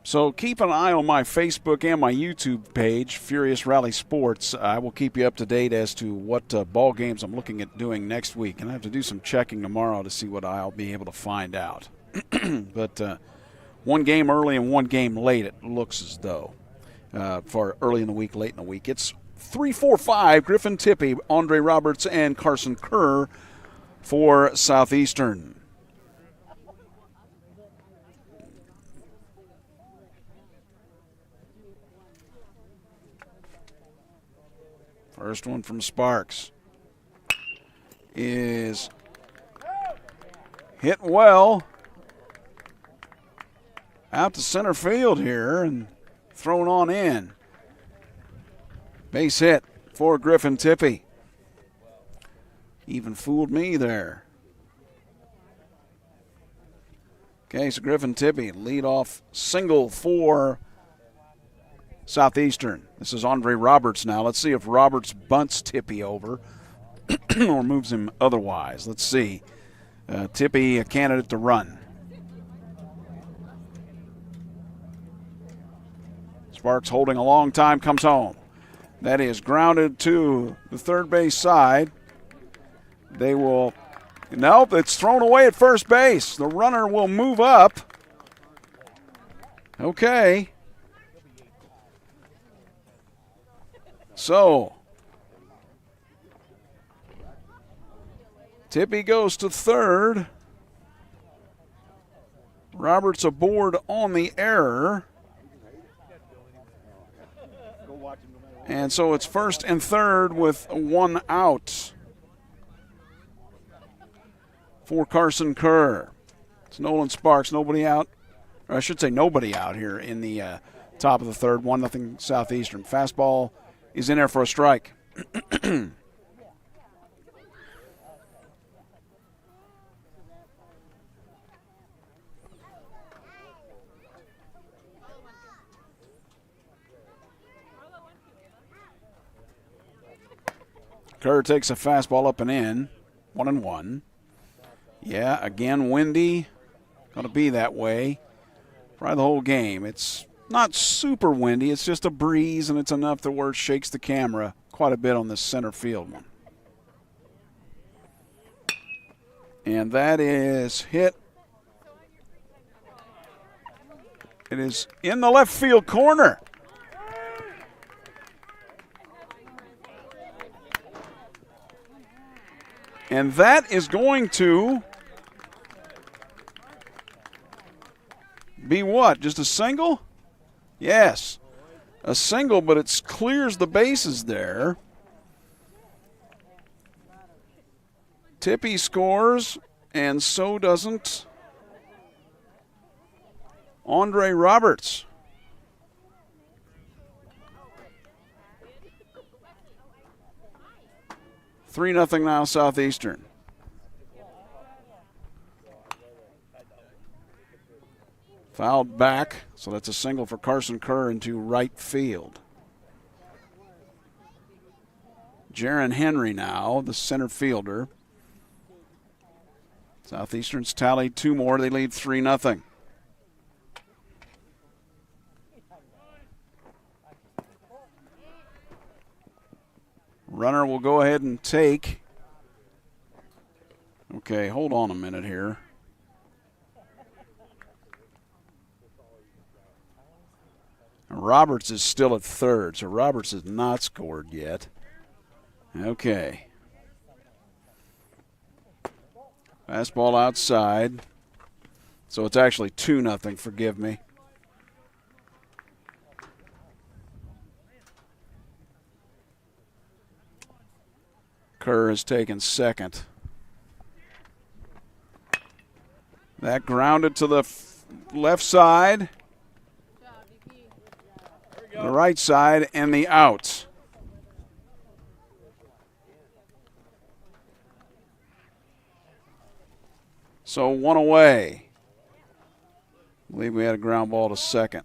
So keep an eye on my Facebook and my YouTube page, Furious Rally Sports. I will keep you up to date as to what ball games I'm looking at doing next week. And I have to do some checking tomorrow to see what I'll be able to find out. But one game early and one game late, it looks as though, for early in the week, late in the week. It's 3-4-5, Griffin Tippy, Andre Roberts, and Carson Kerr for Southeastern. First one from Sparks is hit well out to center field here and thrown on in. Base hit for Griffin Tippy. Even fooled me there. Okay, so Griffin Tippy, leadoff single for Southeastern. This is Andre Roberts now. Let's see if Roberts bunts Tippy over or moves him otherwise. Let's see. Tippy, a candidate to run. Sparks holding a long time, comes home. That is grounded to the third base side. They will, nope, it's thrown away at first base. The runner will move up. Okay. So, Tippy goes to third. Roberts aboard on the error. And so it's first and third with one out for Carson Kerr. It's Nolan Sparks, nobody out. Or I should say nobody out here in the top of the third. 1-0 Southeastern. Fastball is in there for a strike. Kerr takes a fastball up and in. 1-1. Yeah, again, windy. Going to be that way probably the whole game. It's not super windy. It's just a breeze, and it's enough to where it shakes the camera quite a bit on this center field one. And that is hit. It is in the left field corner. And that is going to be what? Just a single? Yes. A single, but it clears the bases there. Tippy scores, and so doesn't Andre Roberts. Three 3-0 now Southeastern. Fouled back, so that's a single for Carson Kerr into right field. Jaron Henry now, the center fielder. Southeastern's tallied two more. They lead 3-0. Runner will go ahead and take. Okay, hold on a minute here. Roberts is still at third, so Roberts has not scored yet. Okay. Fastball outside. So it's actually 2-0, forgive me. Kerr has taken second. That grounded to the left side, the right side, and the out. So one away. I believe we had a ground ball to second.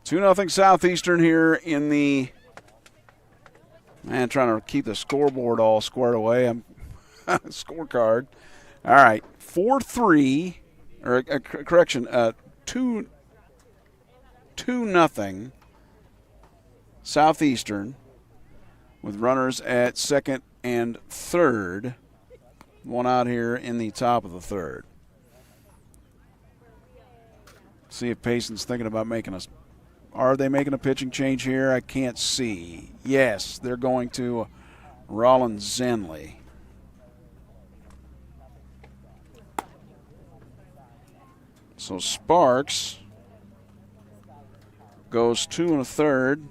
Two 2-0 Southeastern here in the, man, trying to keep the scoreboard all squared away. Scorecard. All right, 4-3, or correction, 2-0 Southeastern with runners at second and third. One out here in the top of the third. See if Payson's thinking about making us. Are they making a pitching change here? I can't see. Yes, they're going to Rollins Zenley. So Sparks goes 2 1/3.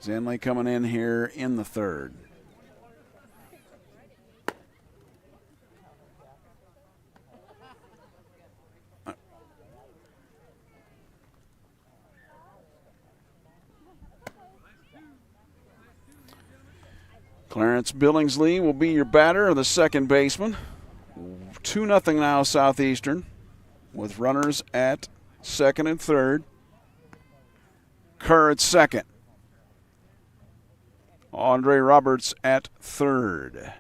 Zenley coming in here in the third. Clarence Billingsley will be your batter, the second baseman. 2-0 now Southeastern with runners at second and third. Kerr at second. Andre Roberts at third.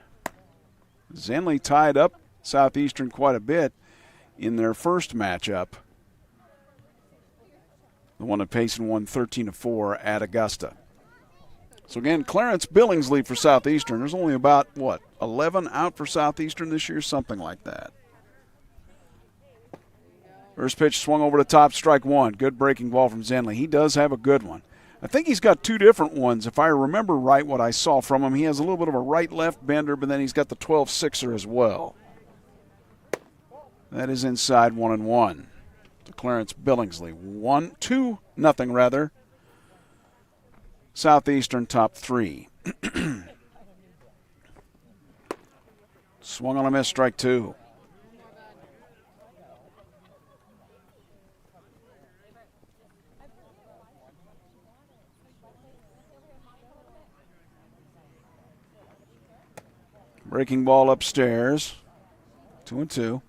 Zenley tied up Southeastern quite a bit in their first matchup. The one that Payson won 13-4 at Augusta. So again, Clarence Billingsley for Southeastern. There's only about, 11 out for Southeastern this year? Something like that. First pitch swung over the top, strike one. Good breaking ball from Zenley. He does have a good one. I think he's got two different ones. If I remember right what I saw from him, he has a little bit of a right-left bender, but then he's got the 12-6er as well. That is inside 1-1 to Clarence Billingsley. 2-0 Southeastern top three. Swung on a miss, strike two. Breaking ball upstairs. 2-2.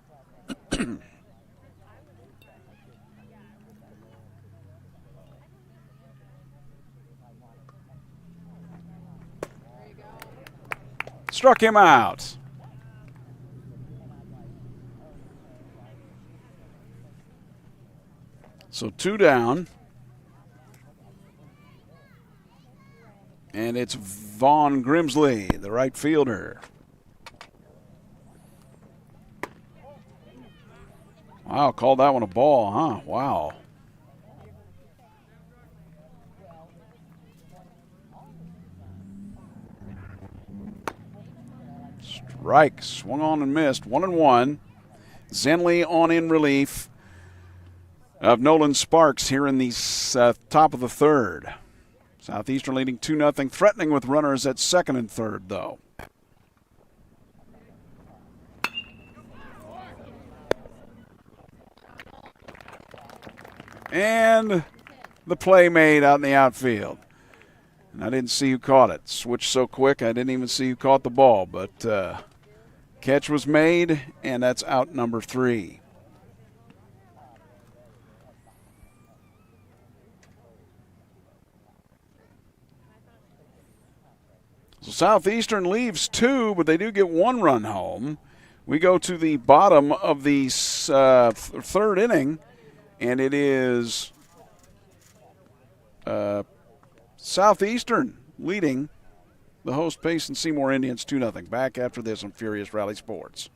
Struck him out. So 2 down. And it's Vaughn Grimsley, the right fielder. Wow, called that one a ball, huh? Wow. Strike, swung on and missed. 1-1. Zenley on in relief of Nolan Sparks here in the top of the third. Southeastern leading 2-0, threatening with runners at second and third, though. And the play made out in the outfield. And I didn't see who caught it. Switched so quick, I didn't even see who caught the ball. But catch was made, and that's out number 3. So Southeastern leaves 2, but they do get 1 run home. We go to the bottom of the third inning, and it is Southeastern leading the host Payson Seymour Indians 2-0. Back after this on Furious Rally Sports.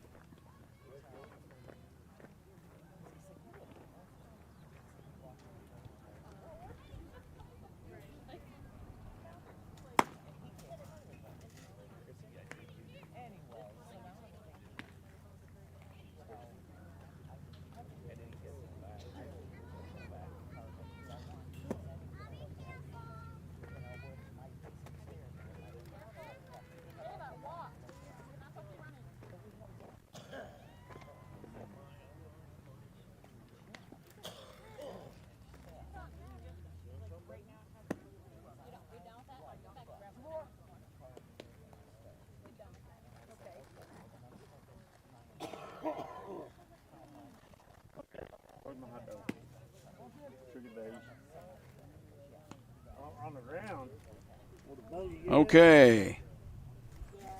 On the ground. Well, the Okay.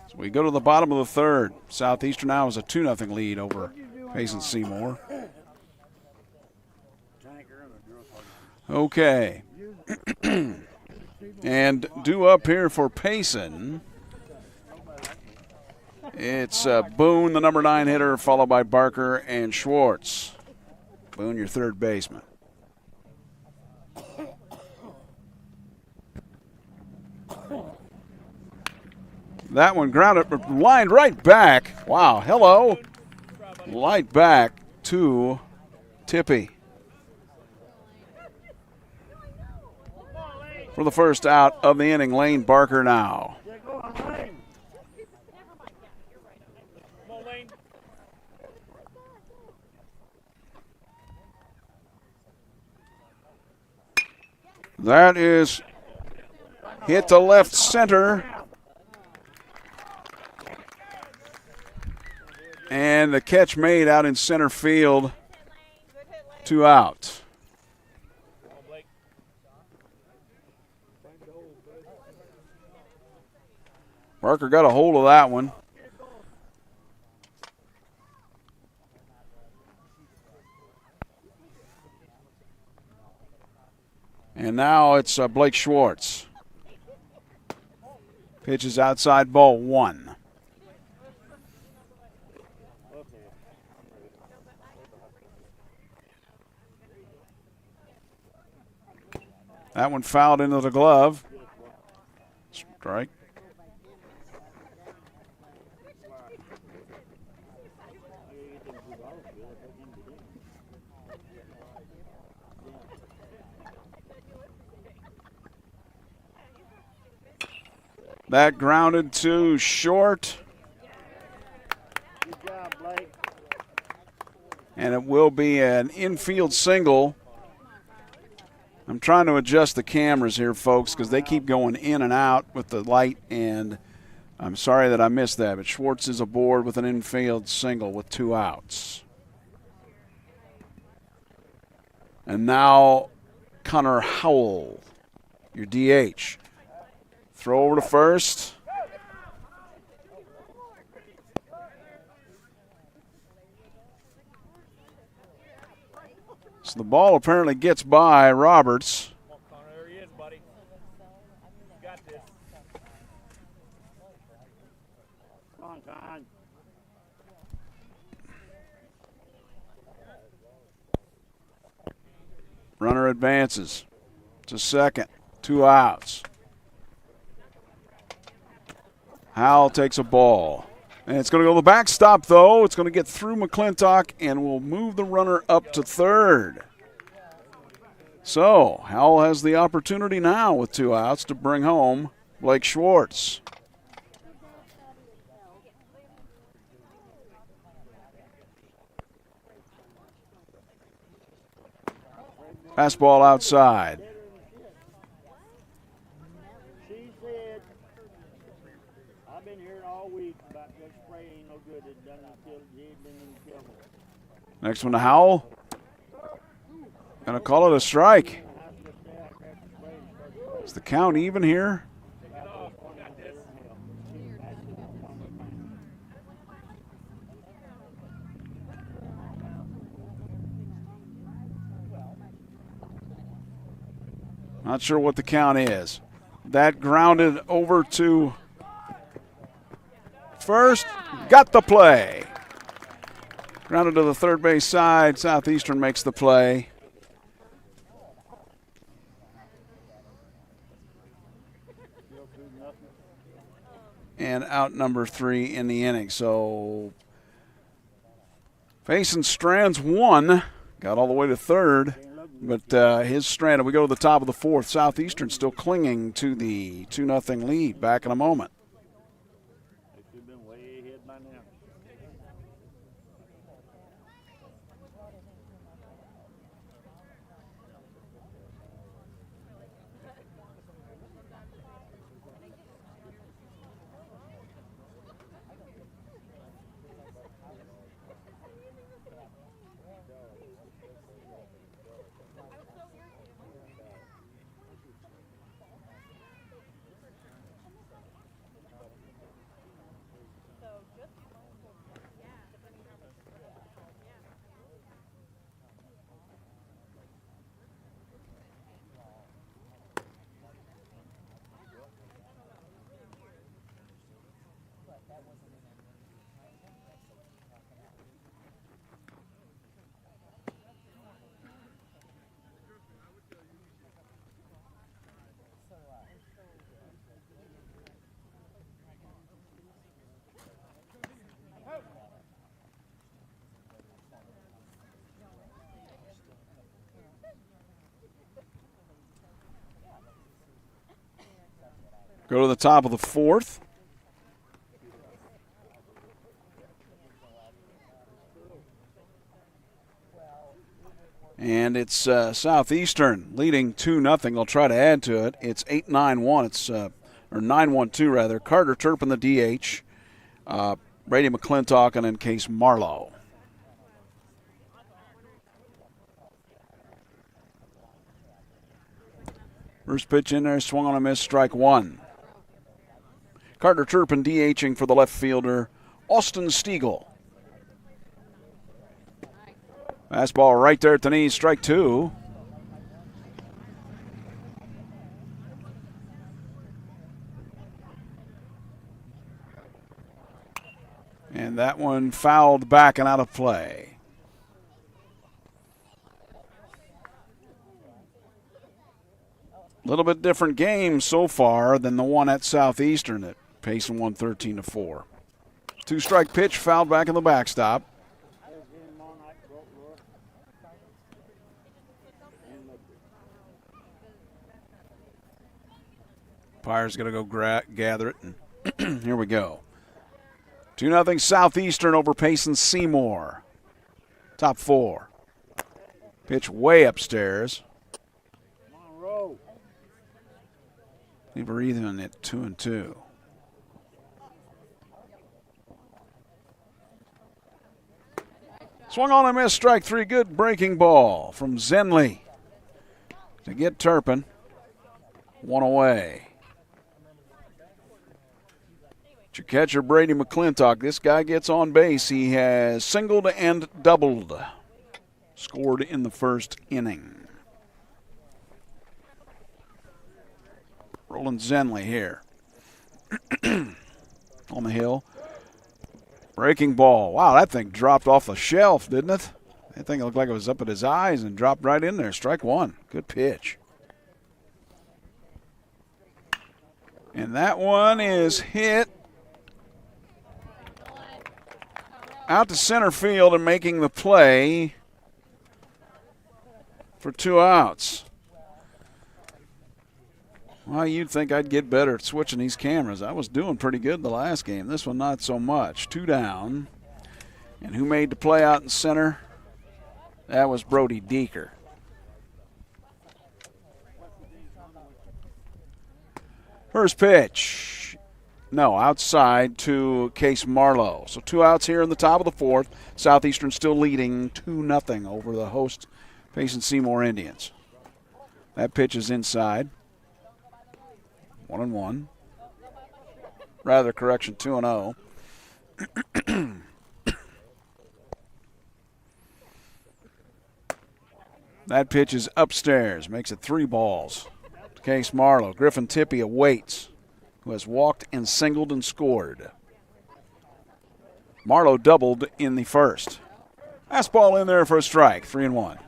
So we go to the bottom of the third. Southeastern now has a 2-0 lead over Payson Seymour. Okay. And due up here for Payson, it's Boone, the number 9 hitter, followed by Barker and Schwartz. Boone, your third baseman. That one grounded, lined right back. Wow, hello. Light back to Tippy. For the first out of the inning, Lane Barker now. That is hit to left center. And the catch made out in center field. 2 out. Barker got a hold of that one. And now it's Blake Schwartz. Pitch is outside, ball 1. That one fouled into the glove. Strike. That grounded to short. Good job, Blake. And it will be an infield single. I'm trying to adjust the cameras here, folks, because they keep going in and out with the light, and I'm sorry that I missed that. But Schwartz is aboard with an infield single with 2 outs. And now Connor Howell, your DH. Throw over to first. So the ball apparently gets by Roberts. Come on, Connor. There he is, buddy. You got this. Come on, Con. Runner advances to second. 2 outs. Howell takes a ball. And it's going to go to the backstop, though. It's going to get through McClintock and will move the runner up to third. So Howell has the opportunity now with 2 outs to bring home Blake Schwartz. Fastball outside. She said, I've been hearing all week about this spray ain't no good. It doesn't kill, it didn't kill me. Next one to Howell. Gonna call it a strike. Is the count even here? Not sure what the count is. That grounded over to first. Got the play. Grounded to the third base side. Southeastern makes the play. And out number 3 in the inning. So Payson strands 1. Got all the way to third. But his strand, we go to the top of the 4th. Southeastern still clinging to the 2-0 lead. Back in a moment. They should have been way ahead by now. Go to the top of the fourth. And it's Southeastern leading 2-0. They'll try to add to it. It's 8-9-1. It's or 9-1-2 rather. Carter Turpin, the DH. Brady McClintock, and then Case Marlowe. First pitch in there, swung on a miss, strike one. Carter Turpin DHing for the left fielder, Austin Stiegel. Fastball right there at the knees, strike two. And that one fouled back and out of play. A little bit different game so far than the one at Southeastern that Payson won 13-4. Two-strike pitch fouled back in the backstop. Umpire's going to go gather it, and here we go. 2-0 Southeastern over Payson Seymour. Top four. Pitch way upstairs. We're even at 2-2. Swung on a miss, strike three. Good breaking ball from Zenley to get Turpin. One away. Your catcher, Brady McClintock. This guy gets on base. He has singled and doubled. Scored in the first inning. Roland Zenley here. On the hill. Breaking ball. Wow, that thing dropped off the shelf, didn't it? That thing looked like it was up at his eyes and dropped right in there. Strike one. Good pitch. And that one is hit out to center field and making the play for 2 outs. Well, you'd think I'd get better at switching these cameras. I was doing pretty good the last game. This one, not so much. 2 down. And who made the play out in center? That was Brody Deeker. First pitch. No, outside to Case Marlowe. So 2 outs here in the top of the fourth. Southeastern still leading 2-0 over the host Payson Seymour Indians. That pitch is inside. 1-1. Rather, correction, 2-0. That pitch is upstairs. Makes it 3 balls. Case Marlowe. Griffin Tippie awaits, who has walked and singled and scored. Marlowe doubled in the first. Fastball in there for a strike. 3-1.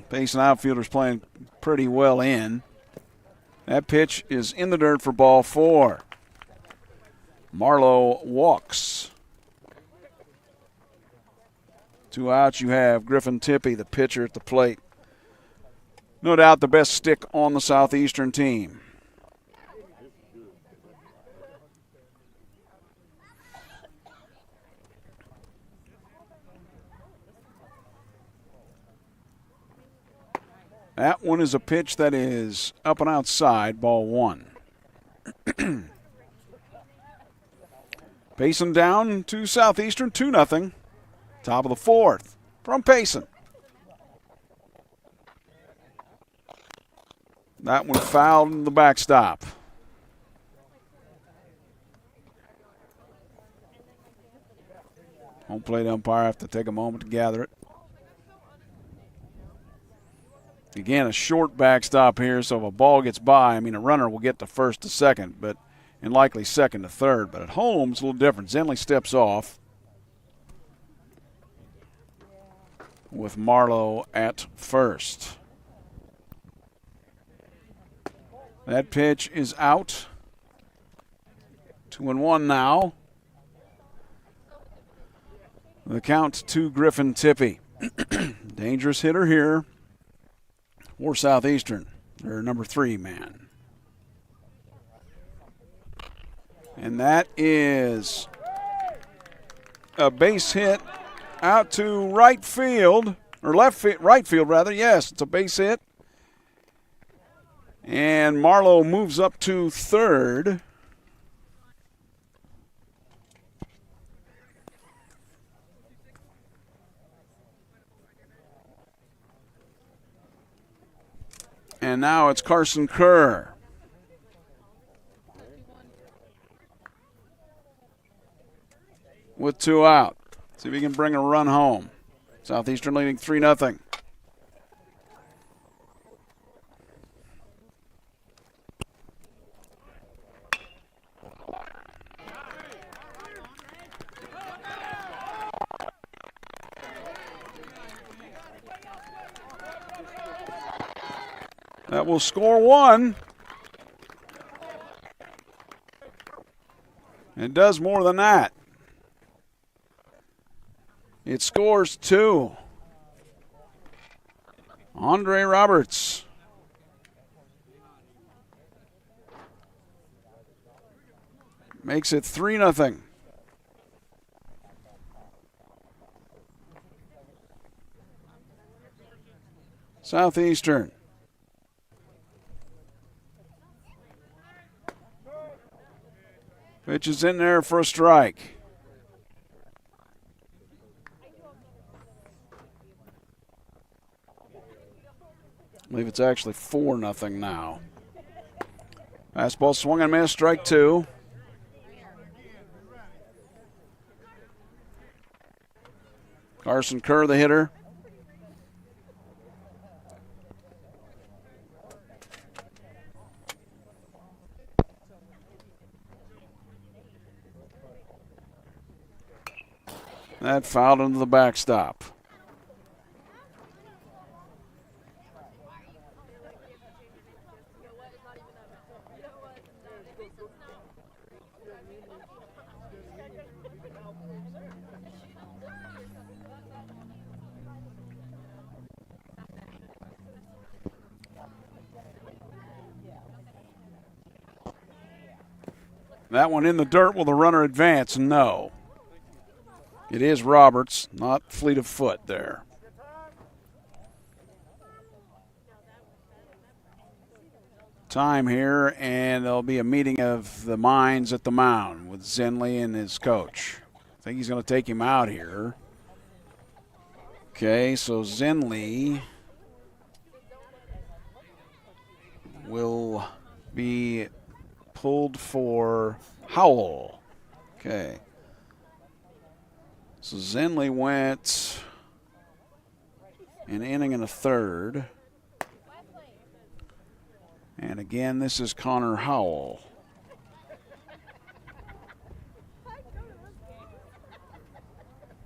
Payson outfielders playing pretty well in. That pitch is in the dirt for ball 4. Marlowe walks. 2 outs. You have Griffin Tippie, the pitcher, at the plate. No doubt the best stick on the Southeastern team. That one is a pitch that is up and outside, ball 1. Payson down to Southeastern, 2-0. Top of the fourth from Payson. That one fouled in the backstop. Home plate umpire have to take a moment to gather it. Again, a short backstop here, so if a ball gets by, I mean, a runner will get to first to second, and likely second to third. But at home, it's a little different. Zenley steps off with Marlowe at first. That pitch is out. 2-1 now. The count to Griffin Tippie. Dangerous hitter here. for Southeastern, their number 3 man. And that is a base hit out to right field, or right field rather. Yes, it's a base hit. And Marlowe moves up to third. And now it's Carson Kerr. With 2 out. See if he can bring a run home. Southeastern leading 3-0. That will score 1. It does more than that. It scores 2. Andre Roberts. Makes it 3-0. Southeastern. Pitch is in there for a strike. I believe it's actually 4-0 now. Fastball swung and missed, strike 2. Carson Kerr, the hitter. That fouled into the backstop. That one in the dirt. Will the runner advance? No. It is Roberts, not fleet of foot there. Time here, and there'll be a meeting of the minds at the mound with Zenley and his coach. I think he's going to take him out here. Okay, so Zenley will be pulled for Howell. Okay. So Zenley went an inning and a third. And again, this is Connor Howell.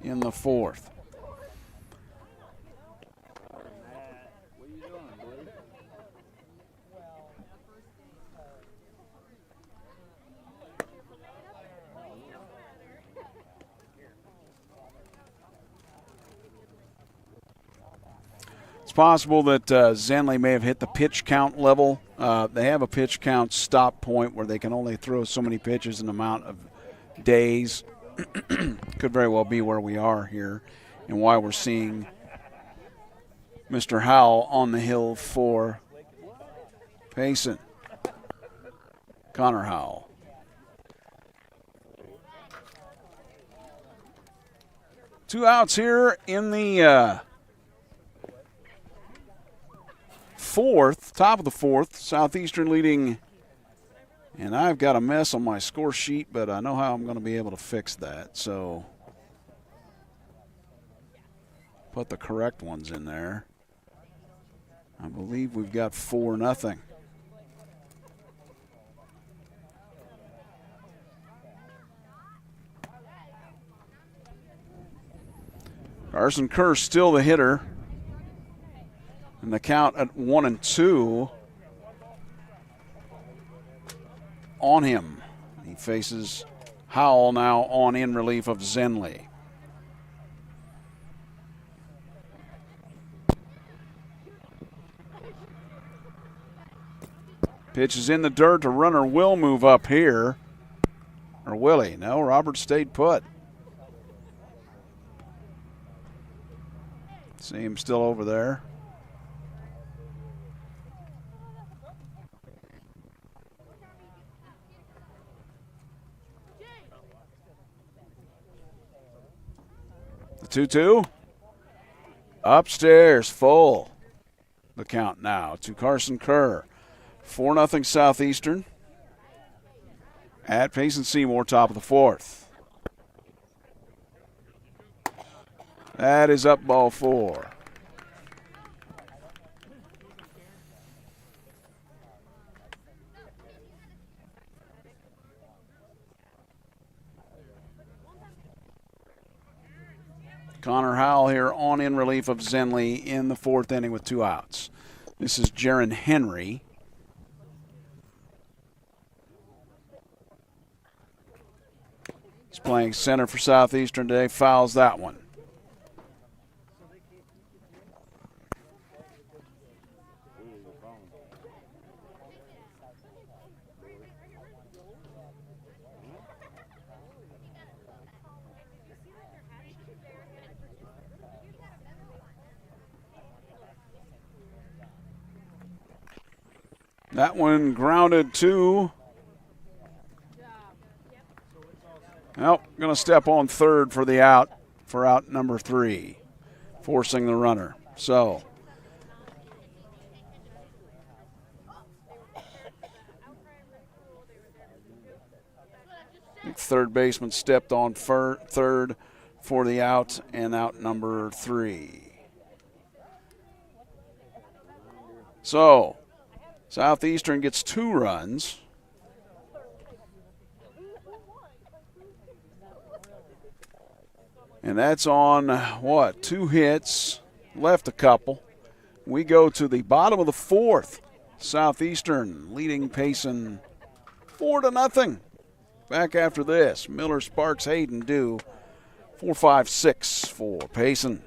In the 4th. It's possible that Zenley may have hit the pitch count level. They have a pitch count stop point where they can only throw so many pitches in an amount of days. Could very well be where we are here and why we're seeing Mr. Howell on the hill for Payson. Connor Howell. Two outs here in the 4th, top of the 4th. Southeastern leading, and I've got a mess on my score sheet, but I know how I'm going to be able to fix that. So put the correct ones in there. I believe we've got 4-0. Carson Kerr still the hitter. And the count at 1-2 on him. He faces Howell now on in relief of Zenley. Pitch is in the dirt. A runner will move up here. Or will he? No, Robert stayed put. See him still over there. The 2-2. Upstairs, full. The count now to Carson Kerr. 4-0 Southeastern at Payson Seymour, top of the fourth. That is up ball 4. Connor Howell here on in relief of Zenley in the fourth inning with 2 outs. This is Jaron Henry. He's playing center for Southeastern today, fouls that one. That one grounded to. Well, going to step on third for the out, for out number 3, forcing the runner. So, third baseman stepped on third for the out and out number 3. So, Southeastern gets 2 runs. And that's on, 2 hits, left a couple. We go to the bottom of the fourth. Southeastern leading Payson 4-0. Back after this, Miller, Sparks, Hayden do 4-5-6 for Payson.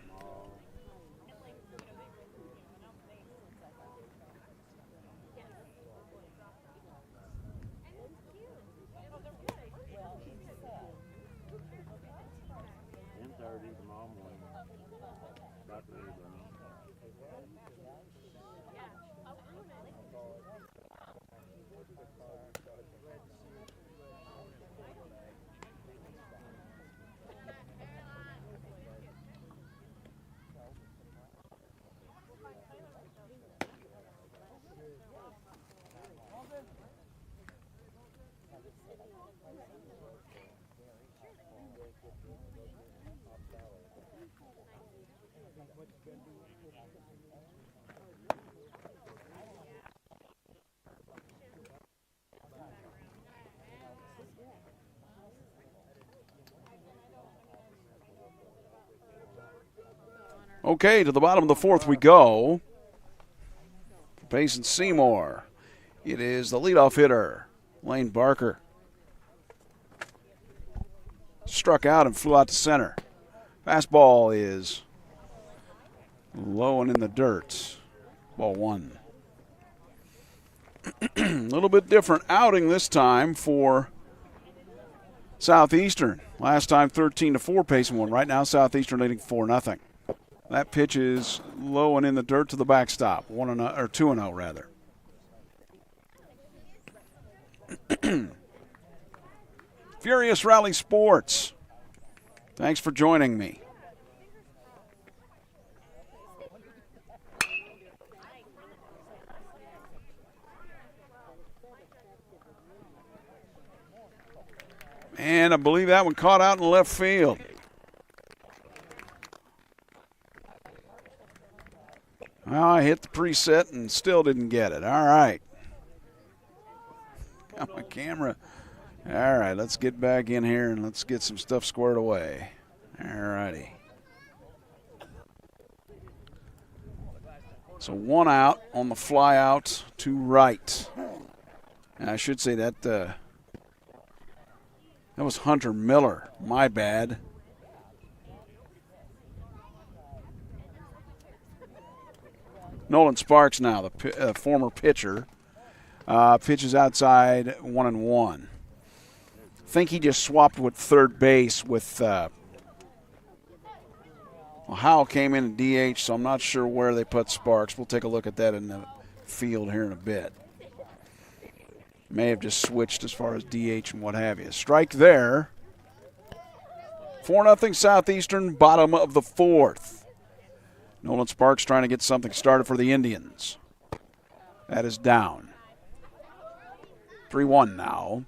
Okay, to the bottom of the fourth we go. Payson Seymour. It is the leadoff hitter, Lane Barker. Struck out and flew out to center. Fastball is low and in the dirt. Ball 1. A little bit different outing this time for Southeastern. Last time 13-4 Payson won. Right now Southeastern leading 4-0. That pitch is low and in the dirt to the backstop. 1-0 or 2-0 rather. Furious Rally Sports. Thanks for joining me. And I believe that one caught out in left field. Well, I hit the preset and still didn't get it. All right. Got my camera. All right, let's get back in here and let's get some stuff squared away. All righty. So 1 out on the fly out to right. And I should say that that was Hunter Miller. My bad. Nolan Sparks now, the former pitcher, Pitches outside 1-1. I think he just swapped with third base with Howell came in at DH, so I'm not sure where they put Sparks. We'll take a look at that in the field here in a bit. May have just switched as far as DH and what have you. Strike there. 4-0 Southeastern, bottom of the fourth. Nolan Sparks trying to get something started for the Indians. That is down. 3-1 now.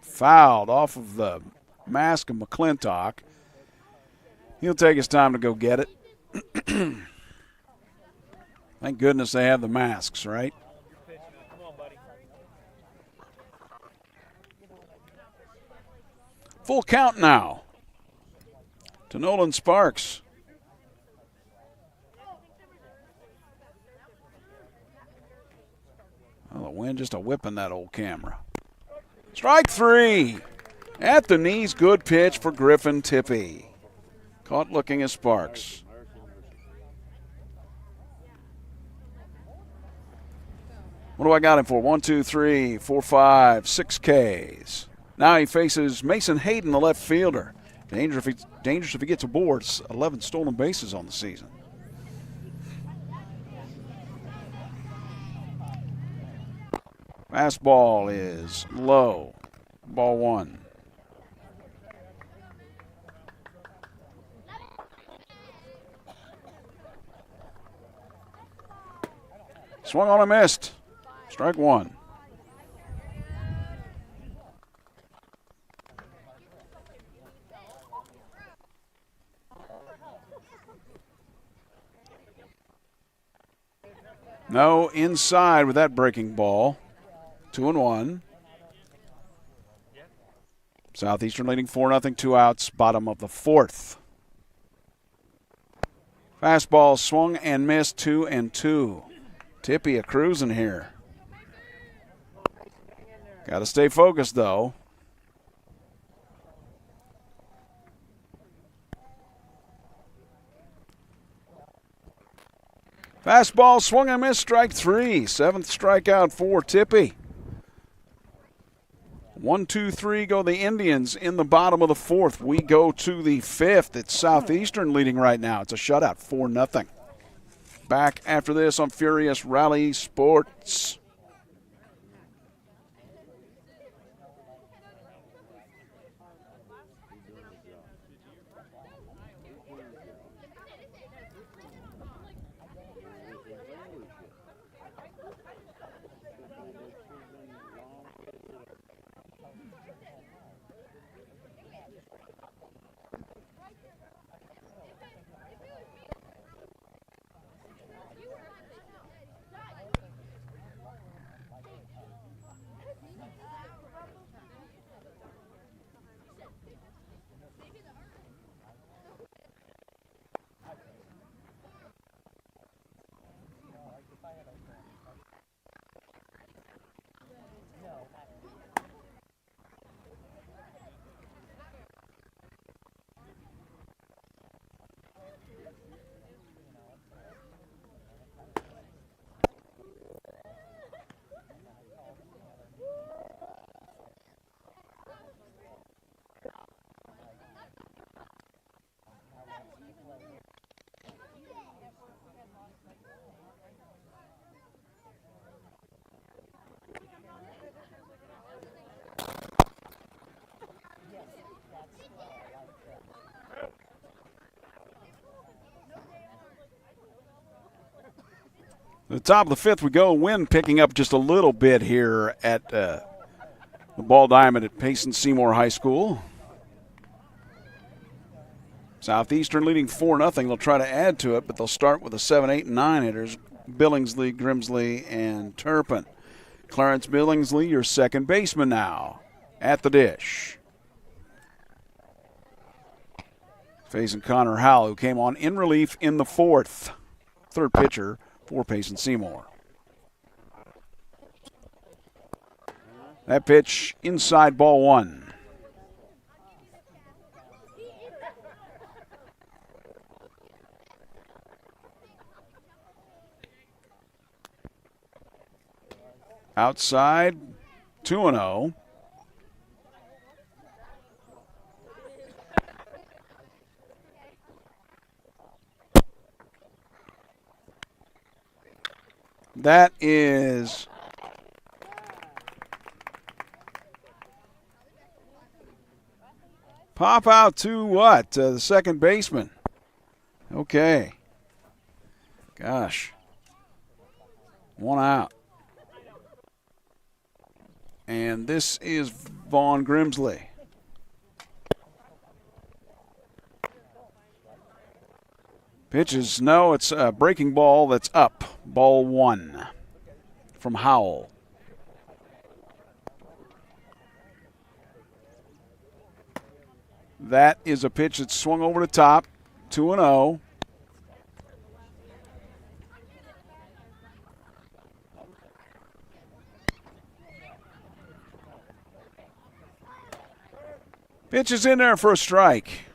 Fouled off of the mask of McClintock. He'll take his time to go get it. Thank goodness they have the masks, right? Full count now to Nolan Sparks. Well, the wind just a whipping that old camera. Strike three. At the knees, good pitch for Griffin Tippy. Caught looking at Sparks. What do I got him for? 1, 2, 3, 4, 5, 6 Ks. Now he faces Mason Hayden, the left fielder. Dangerous if he gets aboard. 11 stolen bases on the season. Fastball is low. Ball one. Swung on and missed. Strike one. No, inside with that breaking ball. 2-1. Southeastern leading 4-0, 2 outs, bottom of the fourth. Fastball swung and missed, 2-2. Tippy a cruising here. Got to stay focused, though. Fastball swung and missed, strike three. 7th strikeout for Tippy. 1, 2, 3 go the Indians in the bottom of the fourth. We go to the fifth. It's Southeastern leading right now. It's a shutout, 4-0. Back after this on Furious Rally Sports. The top of the fifth we go. Wind picking up just a little bit here at the Ball Diamond at Payson Seymour High School. Southeastern leading 4-0. They'll try to add to it, but they'll start with the 7, 8, and 9 hitters. Billingsley, Grimsley, and Turpin. Clarence Billingsley, your second baseman now at the dish. Facing Connor Howell, who came on in relief in the fourth. Third pitcher for Payson Seymour. That pitch inside, ball one. Outside, 2-0. That is pop out to what? The second baseman. Okay. Gosh. 1 out. And this is Vaughn Grimsley. Pitches, no, it's a breaking ball that's up. Ball 1 from Howell. That is a pitch that swung over the top. 2-0. Pitch is in there for a strike.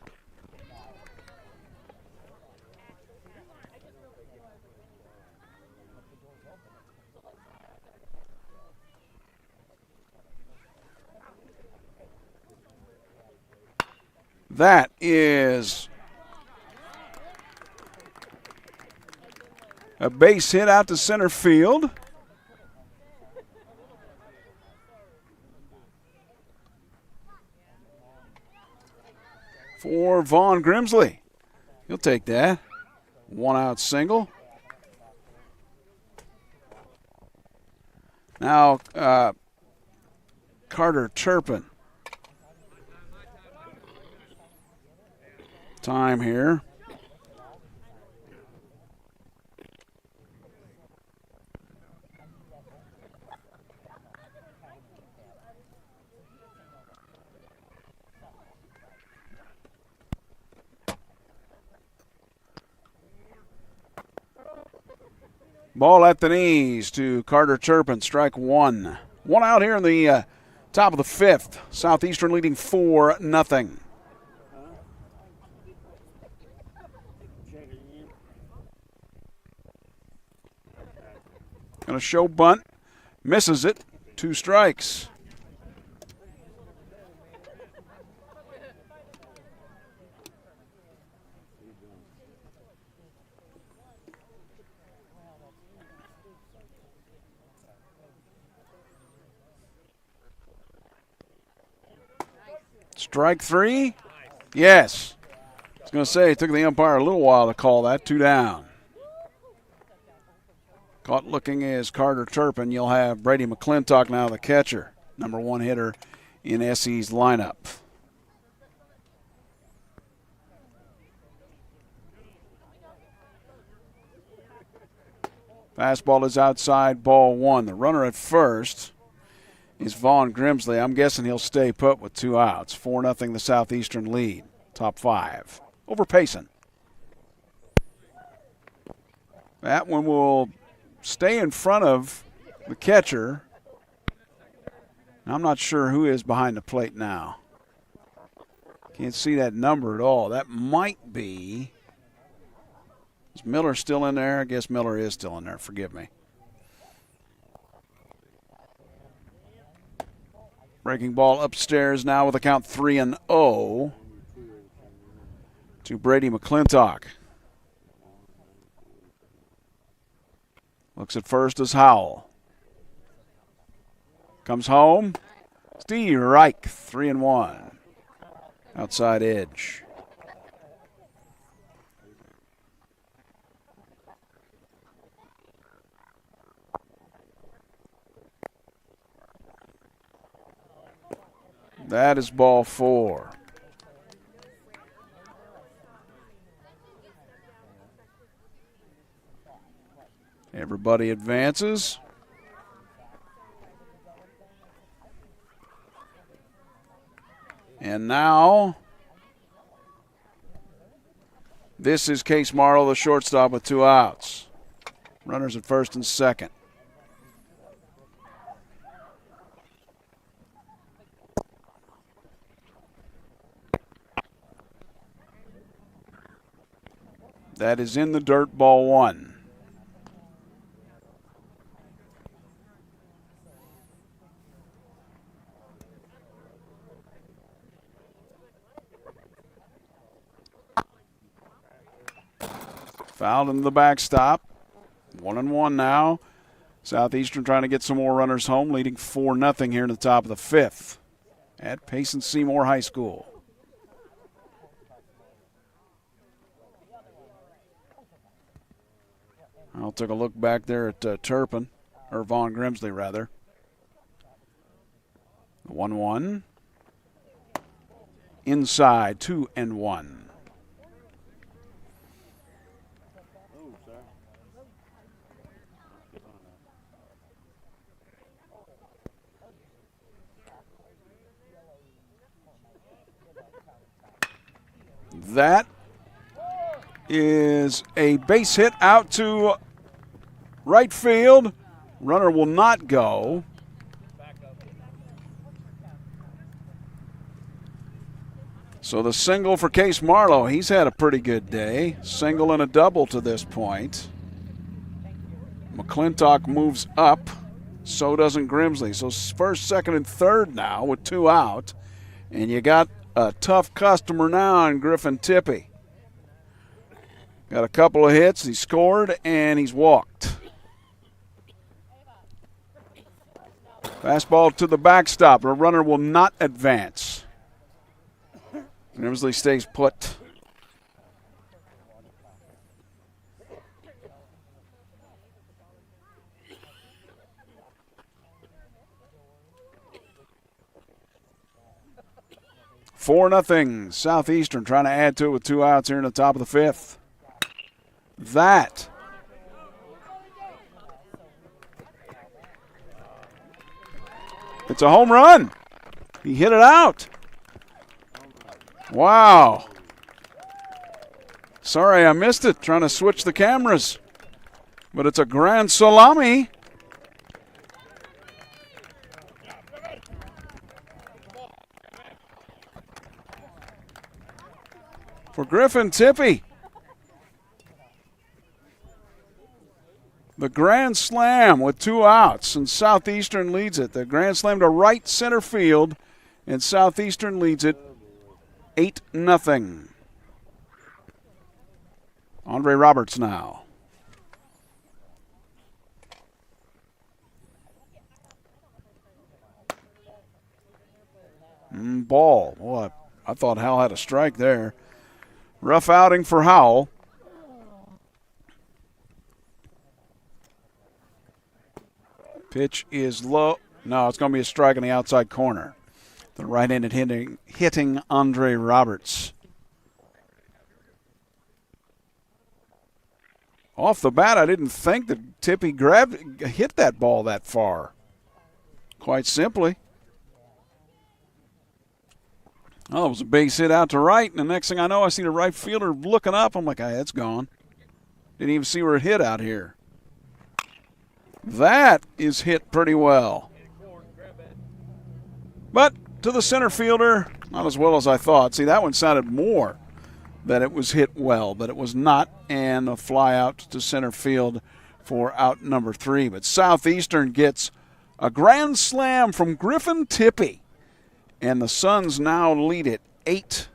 That is a base hit out to center field. For Vaughn Grimsley. He'll take that. 1 out single. Now, Carter Turpin. Time here. Ball at the knees to Carter Turpin, strike 1. 1 out here in the top of the 5th. Southeastern leading 4-0. Going to show bunt. Misses it. 2 strikes. Strike 3? Yes. I was going to say, it took the umpire a little while to call that. 2 down. Caught looking is Carter Turpin. You'll have Brady McClintock now, the catcher, number 1 hitter in SE's lineup. Fastball is outside, ball 1. The runner at first is Vaughn Grimsley. I'm guessing he'll stay put with 2 outs. 4-0 the Southeastern lead. Top 5. Over Payson. That one will stay in front of the catcher. I'm not sure who is behind the plate now. Can't see that number at all. That might be. Is Miller still in there? I guess Miller is still in there. Forgive me. Breaking ball upstairs now with a count 3-0 to Brady McClintock. Looks at first as Howell. Comes home. Steve Reich, 3-1. Outside edge. That is ball 4. Everybody advances. And now, this is Case Marlowe, the shortstop, with 2 outs. Runners at first and second. That is in the dirt, ball 1. Fouled in the backstop. 1-1 now. Southeastern trying to get some more runners home, leading 4-0 here in the top of the fifth at Payson Seymour High School. I'll take a look back there at Turpin, or Vaughn Grimsley, rather. 1-1. Inside, 2-1. That is a base hit out to right field. Runner will not go. So the single for Case Marlowe, he's had a pretty good day. Single and a double to this point. McClintock moves up. So doesn't Grimsley. So first, second, and third now with 2 out. And you got a tough customer now in Griffin Tippy. Got a couple of hits. He scored and he's walked. Fastball to the backstop. The runner will not advance. Grimsley stays put. Four nothing. Southeastern trying to add to it with 2 outs here in the top of the fifth. That it's a home run. He hit it out. Wow. Sorry I missed it, trying to switch the cameras. But it's a grand salami. For Griffin Tippy. The grand slam with 2 outs, and Southeastern leads it. The grand slam to right center field, and Southeastern leads it 8-0. Andre Roberts now. Ball. Boy, I thought Howell had a strike there. Rough outing for Howell. Pitch is low. No, it's going to be a strike in the outside corner. The right-handed hitting Andre Roberts. Off the bat, I didn't think that Tippy hit that ball that far. Quite simply. Oh, it was a base hit out to right, and the next thing I know, I see the right fielder looking up. I'm like, hey, it's gone. Didn't even see where it hit out here. That is hit pretty well. But to the center fielder, not as well as I thought. See, that one sounded more that it was hit well, but it was not, and a fly out to center field for out number 3. But Southeastern gets a grand slam from Griffin Tippy. And the Suns now lead it 8-0.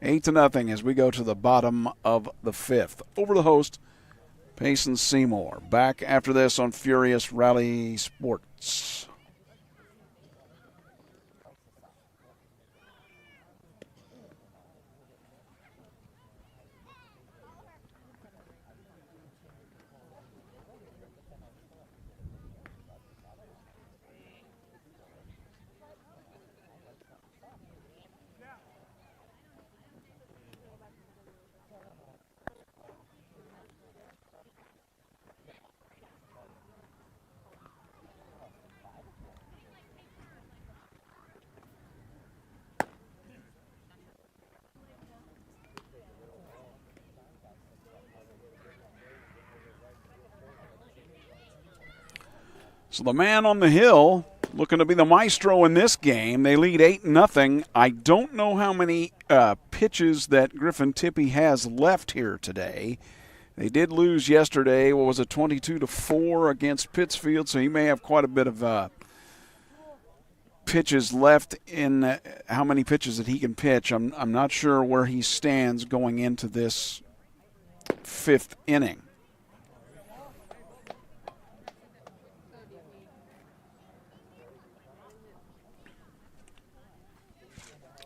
8-0 as we go to the bottom of the fifth. Over the host, Payson Seymour. Back after this on Furious Rally Sports. So the man on the hill looking to be the maestro in this game. They lead 8-0. I don't know how many pitches that Griffin Tippy has left here today. They did lose yesterday. What was it, 22-4 against Pittsfield, so he may have quite a bit of pitches left in how many pitches that he can pitch. I'm not sure where he stands going into this 5th inning.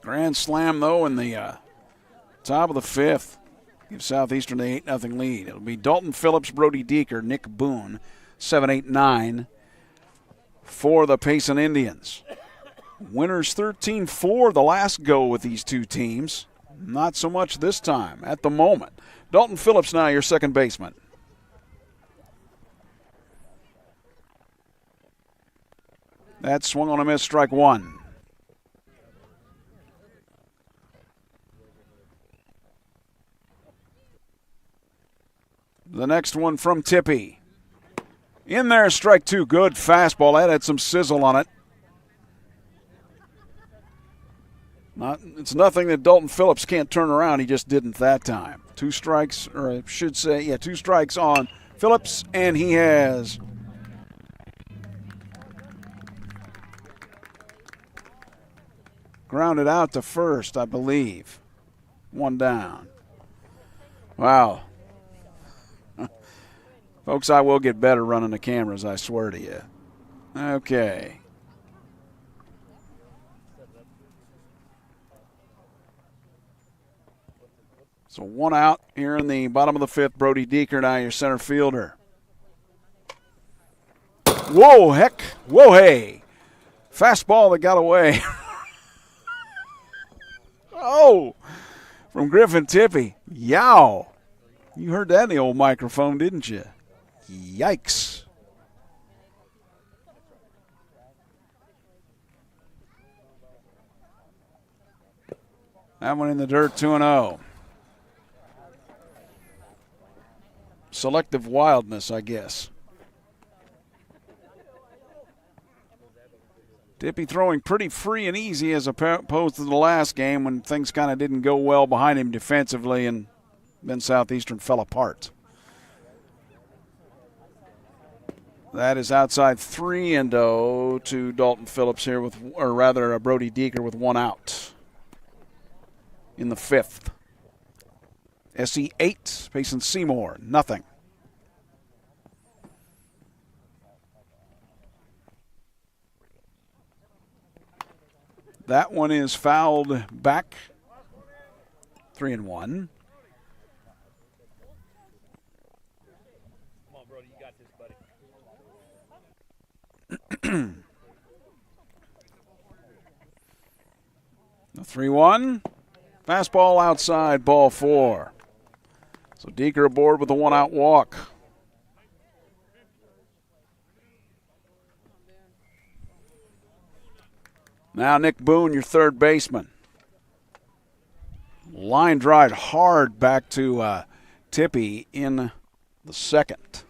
Grand slam, though, in the top of the 5th. Gives Southeastern the 8-0 lead. It'll be Dalton Phillips, Brody Deeker, Nick Boone, 7, 8, 9 for the Payson Indians. Winners 13-4 the last go with these two teams. Not so much this time at the moment. Dalton Phillips now your second baseman. That swung on a miss, strike one. The next one from Tippy. In there, strike two. Good fastball. That had some sizzle on it. It's nothing that Dalton Phillips can't turn around. He just didn't that time. 2 strikes, or I should say, 2 strikes on Phillips, and he has grounded out to first, I believe. 1 down. Wow. Folks, I will get better running the cameras, I swear to you. Okay. So 1 out here in the bottom of the 5th. Brody Deeker now your center fielder. Whoa, heck. Whoa, hey. Fastball that got away. Oh, from Griffin Tippy. Yow. You heard that in the old microphone, didn't you? Yikes. That one in the dirt, 2-0. Selective wildness, I guess. Tippy throwing pretty free and easy as opposed to the last game when things kind of didn't go well behind him defensively and then Southeastern fell apart. That is outside 3-0 to Dalton Phillips here with, or rather Brody Deeker with 1 out in the 5th. SE 8, Payson Seymour, nothing. That one is fouled back. 3-1. Come on, Brody, you got this, buddy. The 3-1. Fastball outside, ball 4. So Deeker aboard with a 1-out walk. Now Nick Boone, your third baseman. Line drive hard back to Tippy in the 2nd.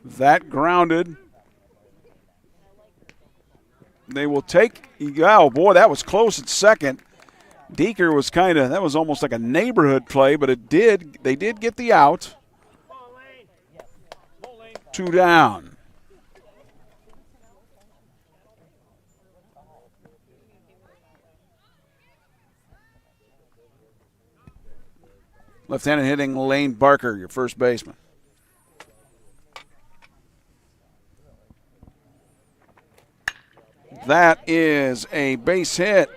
That grounded. They will take, oh boy, that was close at 2nd. Deeker was that was almost like a neighborhood play, but they did get the out. 2 down. Left-handed hitting Lane Barker, your first baseman. That is a base hit.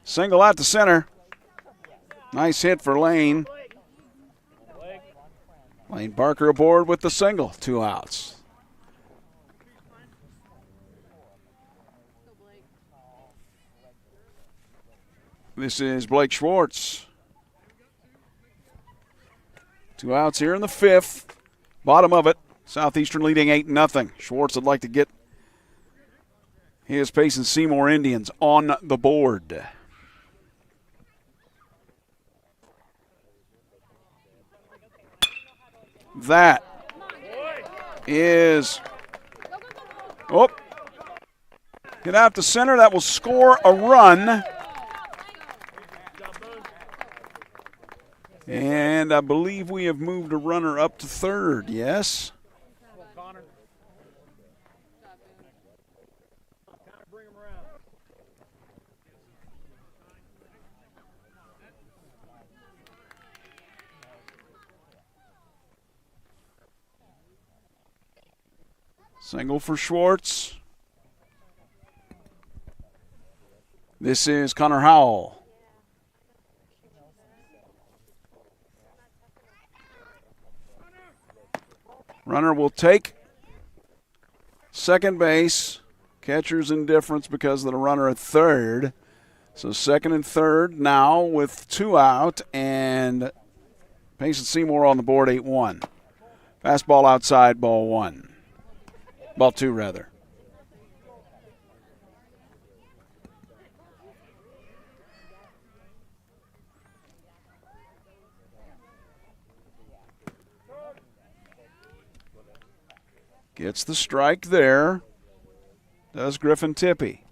Single out to center. Nice hit for Lane. Lane Barker aboard with the single. 2 outs. This is Blake Schwartz. 2 outs here in the 5th. Bottom of it. Southeastern leading 8-0. Schwartz would like to get his Payson Seymour Indians on the board. That is hit out to center. That will score a run. And I believe we have moved a runner up to third, yes? Single for Schwartz. This is Connor Howell. Runner will take second base. Catcher's indifference because of the runner at third. So second and third now with 2 out, and Payson Seymour on the board, 8-1. Fastball outside, ball 1. Ball 2, rather. Gets the strike there. Does Griffin Tippy.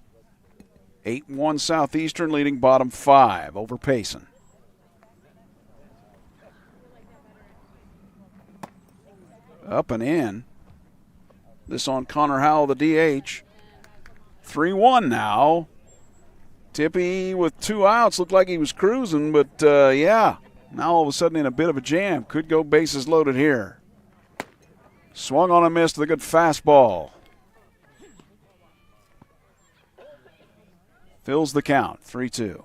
8-1 Southeastern leading bottom 5 over Payson. Up and in. This on Connor Howell, the DH. 3-1 now. Tippy with 2 outs. Looked like he was cruising, but yeah. Now all of a sudden in a bit of a jam. Could go bases loaded here. Swung on a miss with a good fastball. Fills the count, 3-2.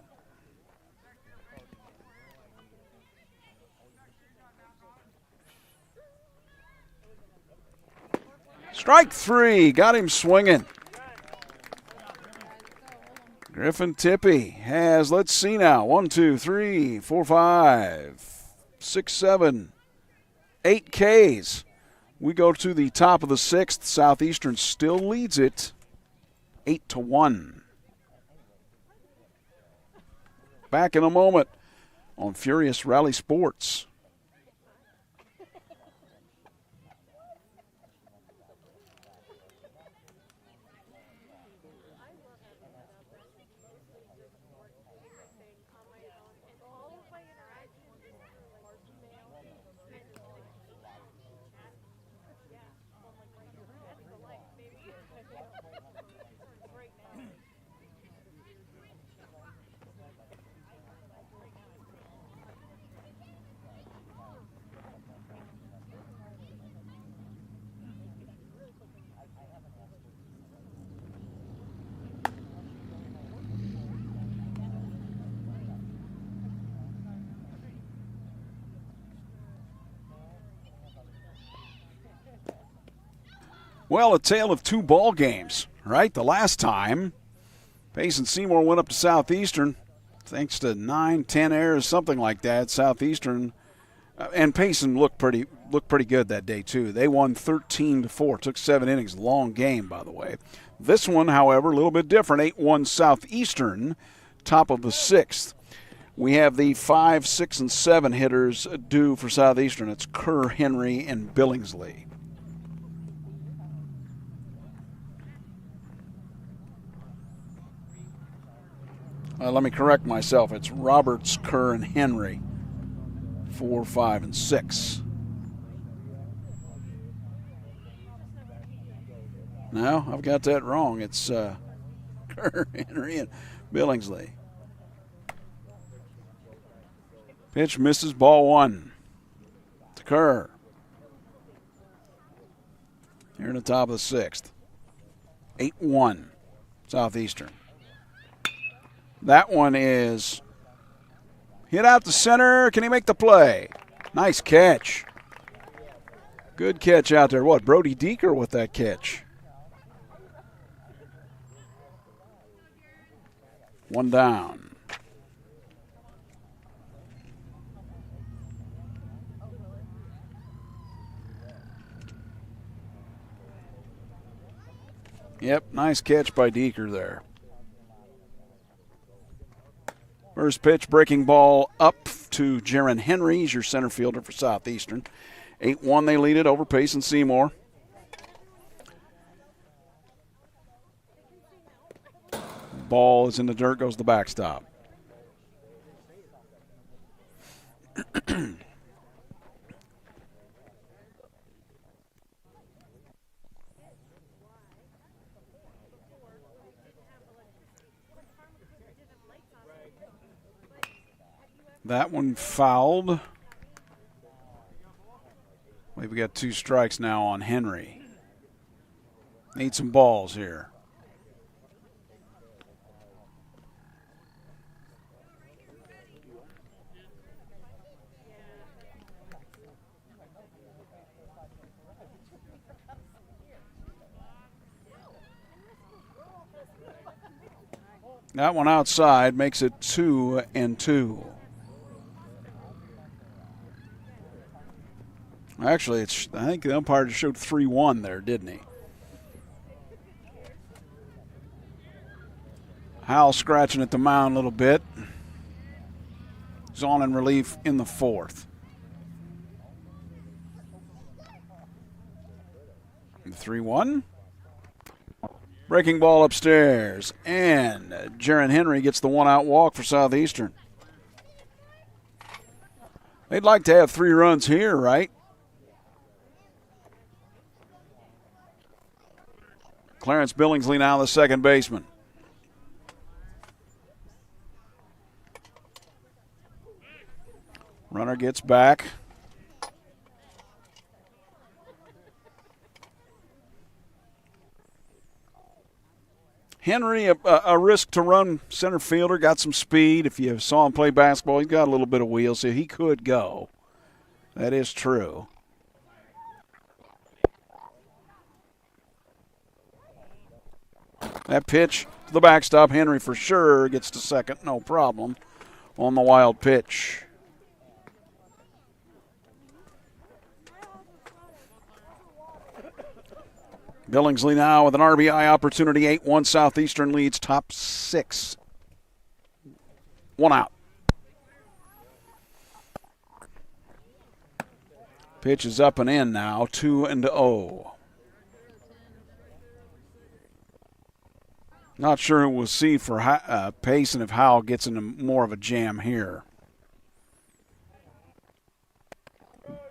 Strike 3, got him swinging. Griffin Tippy has, let's see now, 1, 2, 3, 4, 5, 6, 7, 8 Ks. We go to the top of the 6th. Southeastern still leads it 8-1. Back in a moment on Furious Rally Sports. Well, a tale of 2 ball games, right? The last time, Payson Seymour went up to Southeastern, thanks to 9, 10 errors, something like that. Southeastern and Payson looked pretty good that day too. They won 13-4. Took 7 innings. Long game, by the way. This one, however, a little bit different. 8-1 Southeastern, top of the 6th. We have the 5, 6, and 7 hitters due for Southeastern. It's Kerr, Henry, and Billingsley. Let me correct myself. It's Roberts, Kerr, and Henry. 4, 5, and 6. No, I've got that wrong. It's Kerr, Henry, and Billingsley. Pitch misses, ball 1 to Kerr. Here in the top of the 6th. 8-1 Southeastern. That one is hit out the center. Can he make the play? Nice catch. Good catch out there. What, Brody Deeker with that catch? 1 down. Yep, nice catch by Deeker there. First pitch, breaking ball up to Jaron Henry. He's your center fielder for Southeastern. 8-1, they lead it over Payson Seymour. Ball is in the dirt, goes the backstop. That one fouled. We've got 2 strikes now on Henry. Need some balls here. That one outside makes it 2-2. Actually, I think the umpire just showed 3-1 there, didn't he? Howell scratching at the mound a little bit. He's on in relief in the 4th. The 3-1. Breaking ball upstairs. And Jaron Henry gets the 1-out walk for Southeastern. They'd like to have 3 runs here, right? Clarence Billingsley now the second baseman. Runner gets back. Henry, a risk to run center fielder, got some speed. If you saw him play basketball, he's got a little bit of wheel, so he could go. That is true. That pitch to the backstop, Henry for sure gets to second, no problem, on the wild pitch. Billingsley now with an RBI opportunity. 8-1 Southeastern leads top 6. 1 out. Pitch is up and in now. 2-0. Not sure who we'll see for Payson if Howell gets into more of a jam here.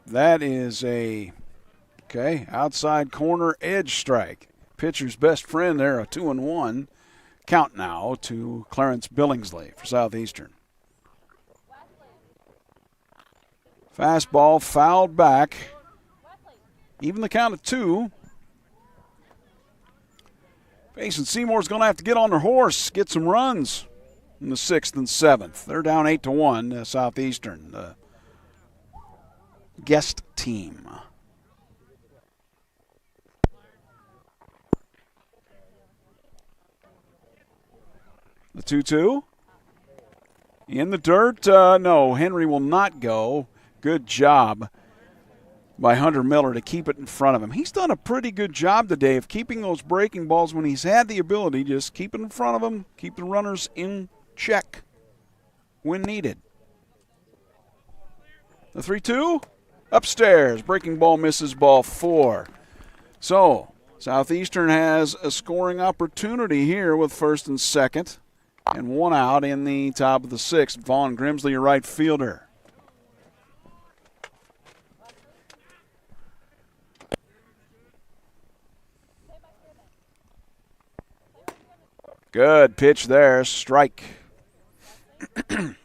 That is a outside corner edge strike. Pitcher's best friend there, a 2-1 count now to Clarence Billingsley for Southeastern. Fastball fouled back. Even the count of 2. Payson Seymour's going to have to get on their horse, get some runs in the 6th and 7th. They're down 8-1, Southeastern, the guest team. The 2-2. In the dirt. No, Henry will not go. Good job by Hunter Miller to keep it in front of him. He's done a pretty good job today of keeping those breaking balls when he's had the ability. Just keep it in front of him, keep the runners in check when needed. The 3-2. Upstairs. Breaking ball misses, ball 4. So, Southeastern has a scoring opportunity here with 1st and 2nd. And 1 out in the top of the 6th. Vaughn Grimsley, your right fielder. Good pitch there. Strike. I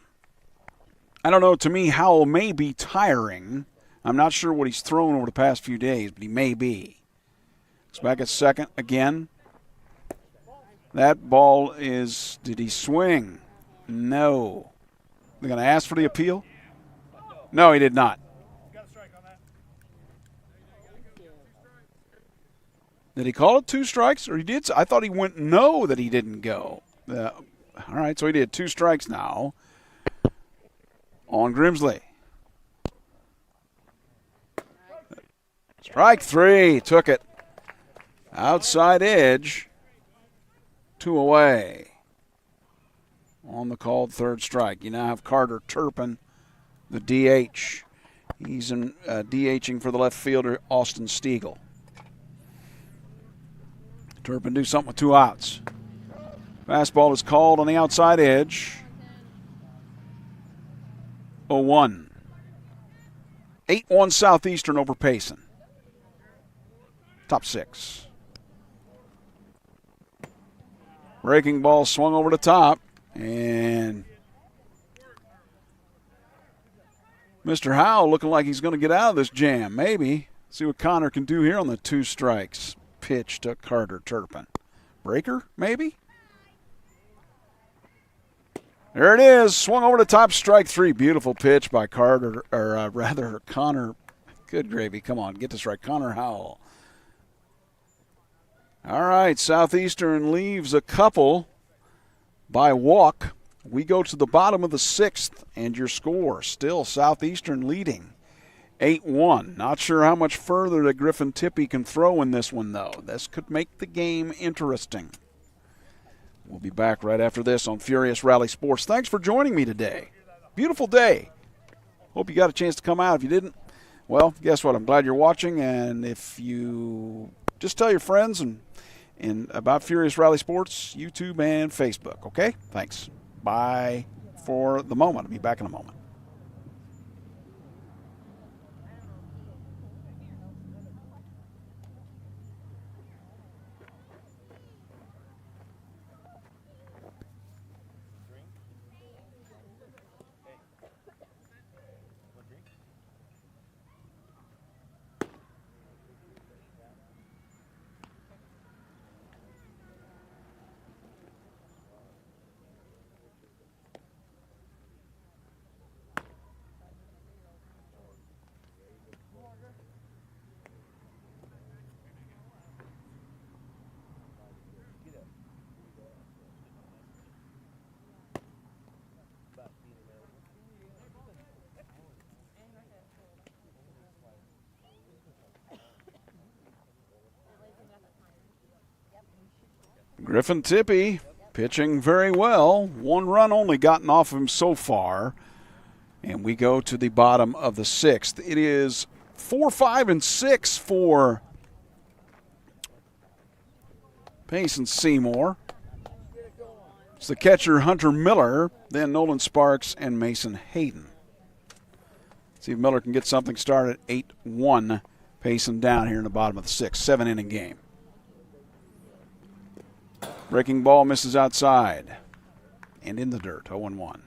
don't know. To me, Howell may be tiring. I'm not sure what he's thrown over the past few days, but he may be. He's back at second again. That ball is, did he swing? No. They're going to ask for the appeal? No, he did not. Did he call it 2 strikes? Or he did? I thought he went no that he didn't go. All right, so he did 2 strikes now on Grimsley. Strike 3, took it. Outside edge. 2 away on the called 3rd strike. You now have Carter Turpin, the DH. He's DHing for the left fielder, Austin Stiegel. Turpin do something with 2 outs. Fastball is called on the outside edge. 0-1. 8-1 Southeastern over Payson. Top 6. Breaking ball swung over the top, and Mr. Howell looking like he's going to get out of this jam, maybe. See what Connor can do here on the 2 strikes. Pitch to Carter Turpin. Breaker, maybe? There it is. Swung over the top, strike 3. Beautiful pitch by Connor. Good gravy. Come on, get this right. Connor Howell. All right, Southeastern leaves a couple by walk. We go to the bottom of the 6th, and your score still Southeastern leading 8-1. Not sure how much further that Griffin Tippie can throw in this one, though. This could make the game interesting. We'll be back right after this on Furious Rally Sports. Thanks for joining me today. Beautiful day. Hope you got a chance to come out. If you didn't, well, guess what? I'm glad you're watching, and if you just tell your friends and about Furious Rally Sports, YouTube and Facebook, okay? Thanks. Bye for the moment. I'll be back in a moment. Griffin Tippie pitching very well. 1 run only gotten off of him so far. And we go to the bottom of the 6th. It is 4, 5, and 6 for Payson Seymour. It's the catcher Hunter Miller, then Nolan Sparks and Mason Hayden. See if Miller can get something started. 8-1 Payson down here in the bottom of the 6th. 7-inning game. Breaking ball misses outside and in the dirt, 0-1.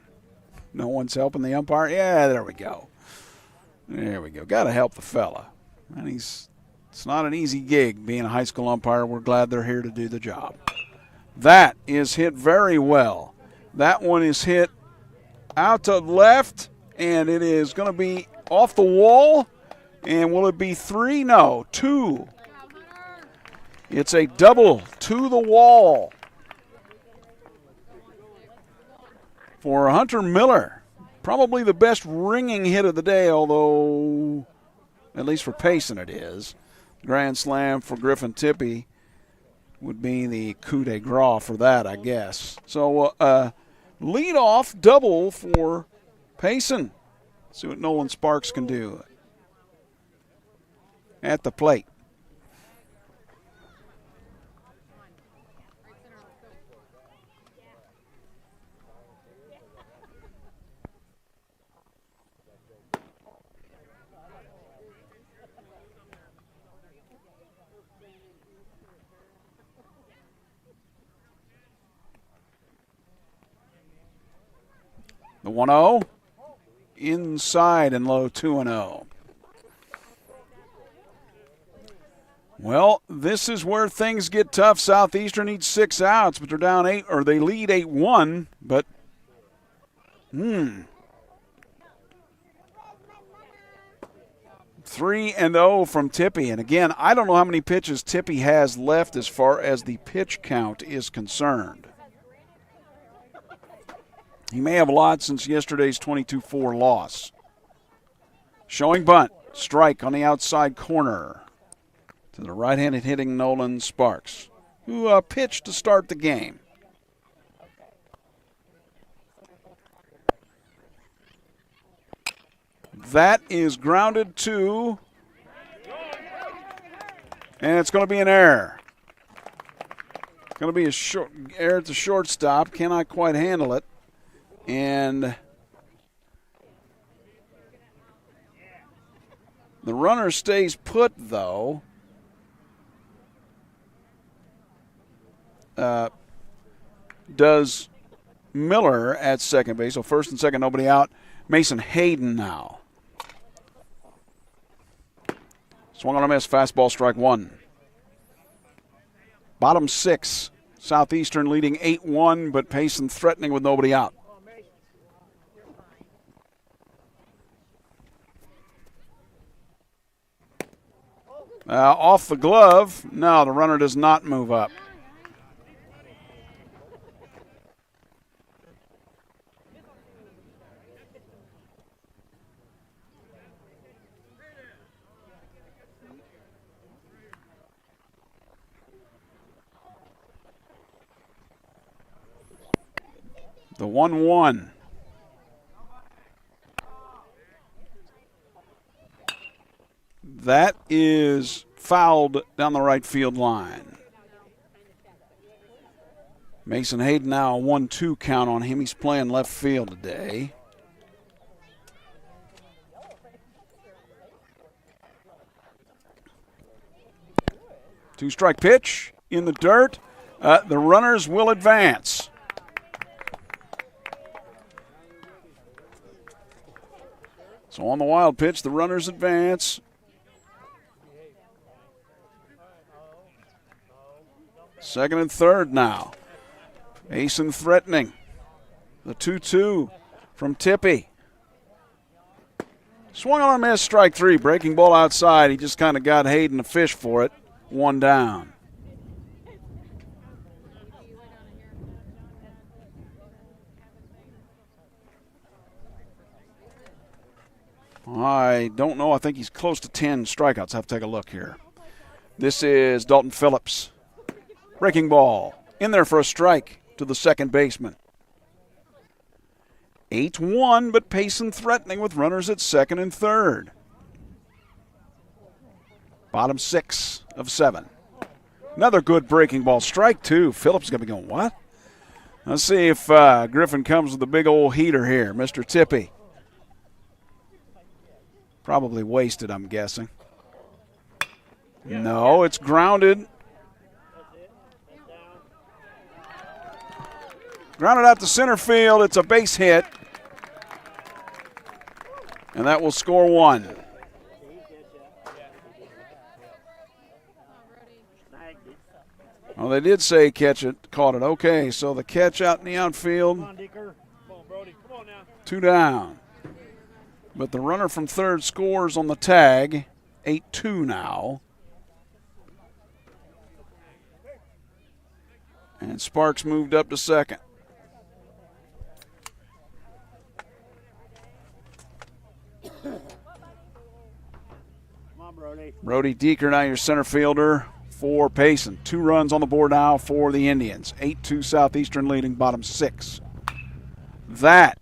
No one's helping the umpire. Yeah, there we go. There we go. Got to help the fella. And it's not an easy gig being a high school umpire. We're glad they're here to do the job. That is hit very well. That one is hit out to left, and it is going to be off the wall. And will it be 3? No, 2. It's a double to the wall for Hunter Miller. Probably the best ringing hit of the day, although at least for Payson it is. Grand slam for Griffin Tippie would be the coup de grace for that, I guess. So leadoff double for Payson. See what Nolan Sparks can do at the plate. The 1-0, inside and low, 2-0. Well, this is where things get tough. Southeastern needs 6 outs, but they're down 8, or they lead 8-1. But 3-0 from Tippie. And again, I don't know how many pitches Tippie has left as far as the pitch count is concerned. He may have a lot since yesterday's 22-4 loss. Showing bunt. Strike on the outside corner to the right-handed hitting Nolan Sparks, who pitched to start the game. That is grounded to, and it's going to be an error. It's going to be a short error at the shortstop. Cannot quite handle it. And The runner stays put, though. Does Miller at second base. So first and second, nobody out. Mason Hayden now. Swung on a miss, fastball, strike one. Bottom six, Southeastern leading 8-1, but Payson threatening with nobody out. Off the glove. No, the runner does not move up. The 1-1. That is fouled down the right field line. Mason Hayden now a 1-2 count on him. He's playing left field today. Two-strike pitch in the dirt. The runners will advance. So on the wild pitch, the runners advance. Second and third now. Payson threatening. The 2-2 from Tippy. Swung on a miss, strike three. Breaking ball outside. He just kind of got Hayden to fish for it. One down. I don't know. I think he's close to 10 strikeouts. I have to take a look here. This is Dalton Phillips. Breaking ball. In there for a strike to the second baseman. 8-1, but Payson threatening with runners at second and third. Bottom six of seven. Another good breaking ball. Strike two. Phillips is going to be going, what? Let's see if Griffin comes with a big old heater here. Mr. Tippy. Probably wasted, I'm guessing. No, it's grounded. Grounded out to center field. It's a base hit. And that will score one. Well, they did say catch it, caught it. Okay, so the catch out in the outfield. Come on, Dicker. Come on, Brody. Come on now. Two down. But the runner from third scores on the tag. 8-2 now. And Sparks moved up to second. Come on, Brody. Brody Deeker now your center fielder for Payson. 2 runs on the board now for the Indians. 8-2 Southeastern leading bottom 6. That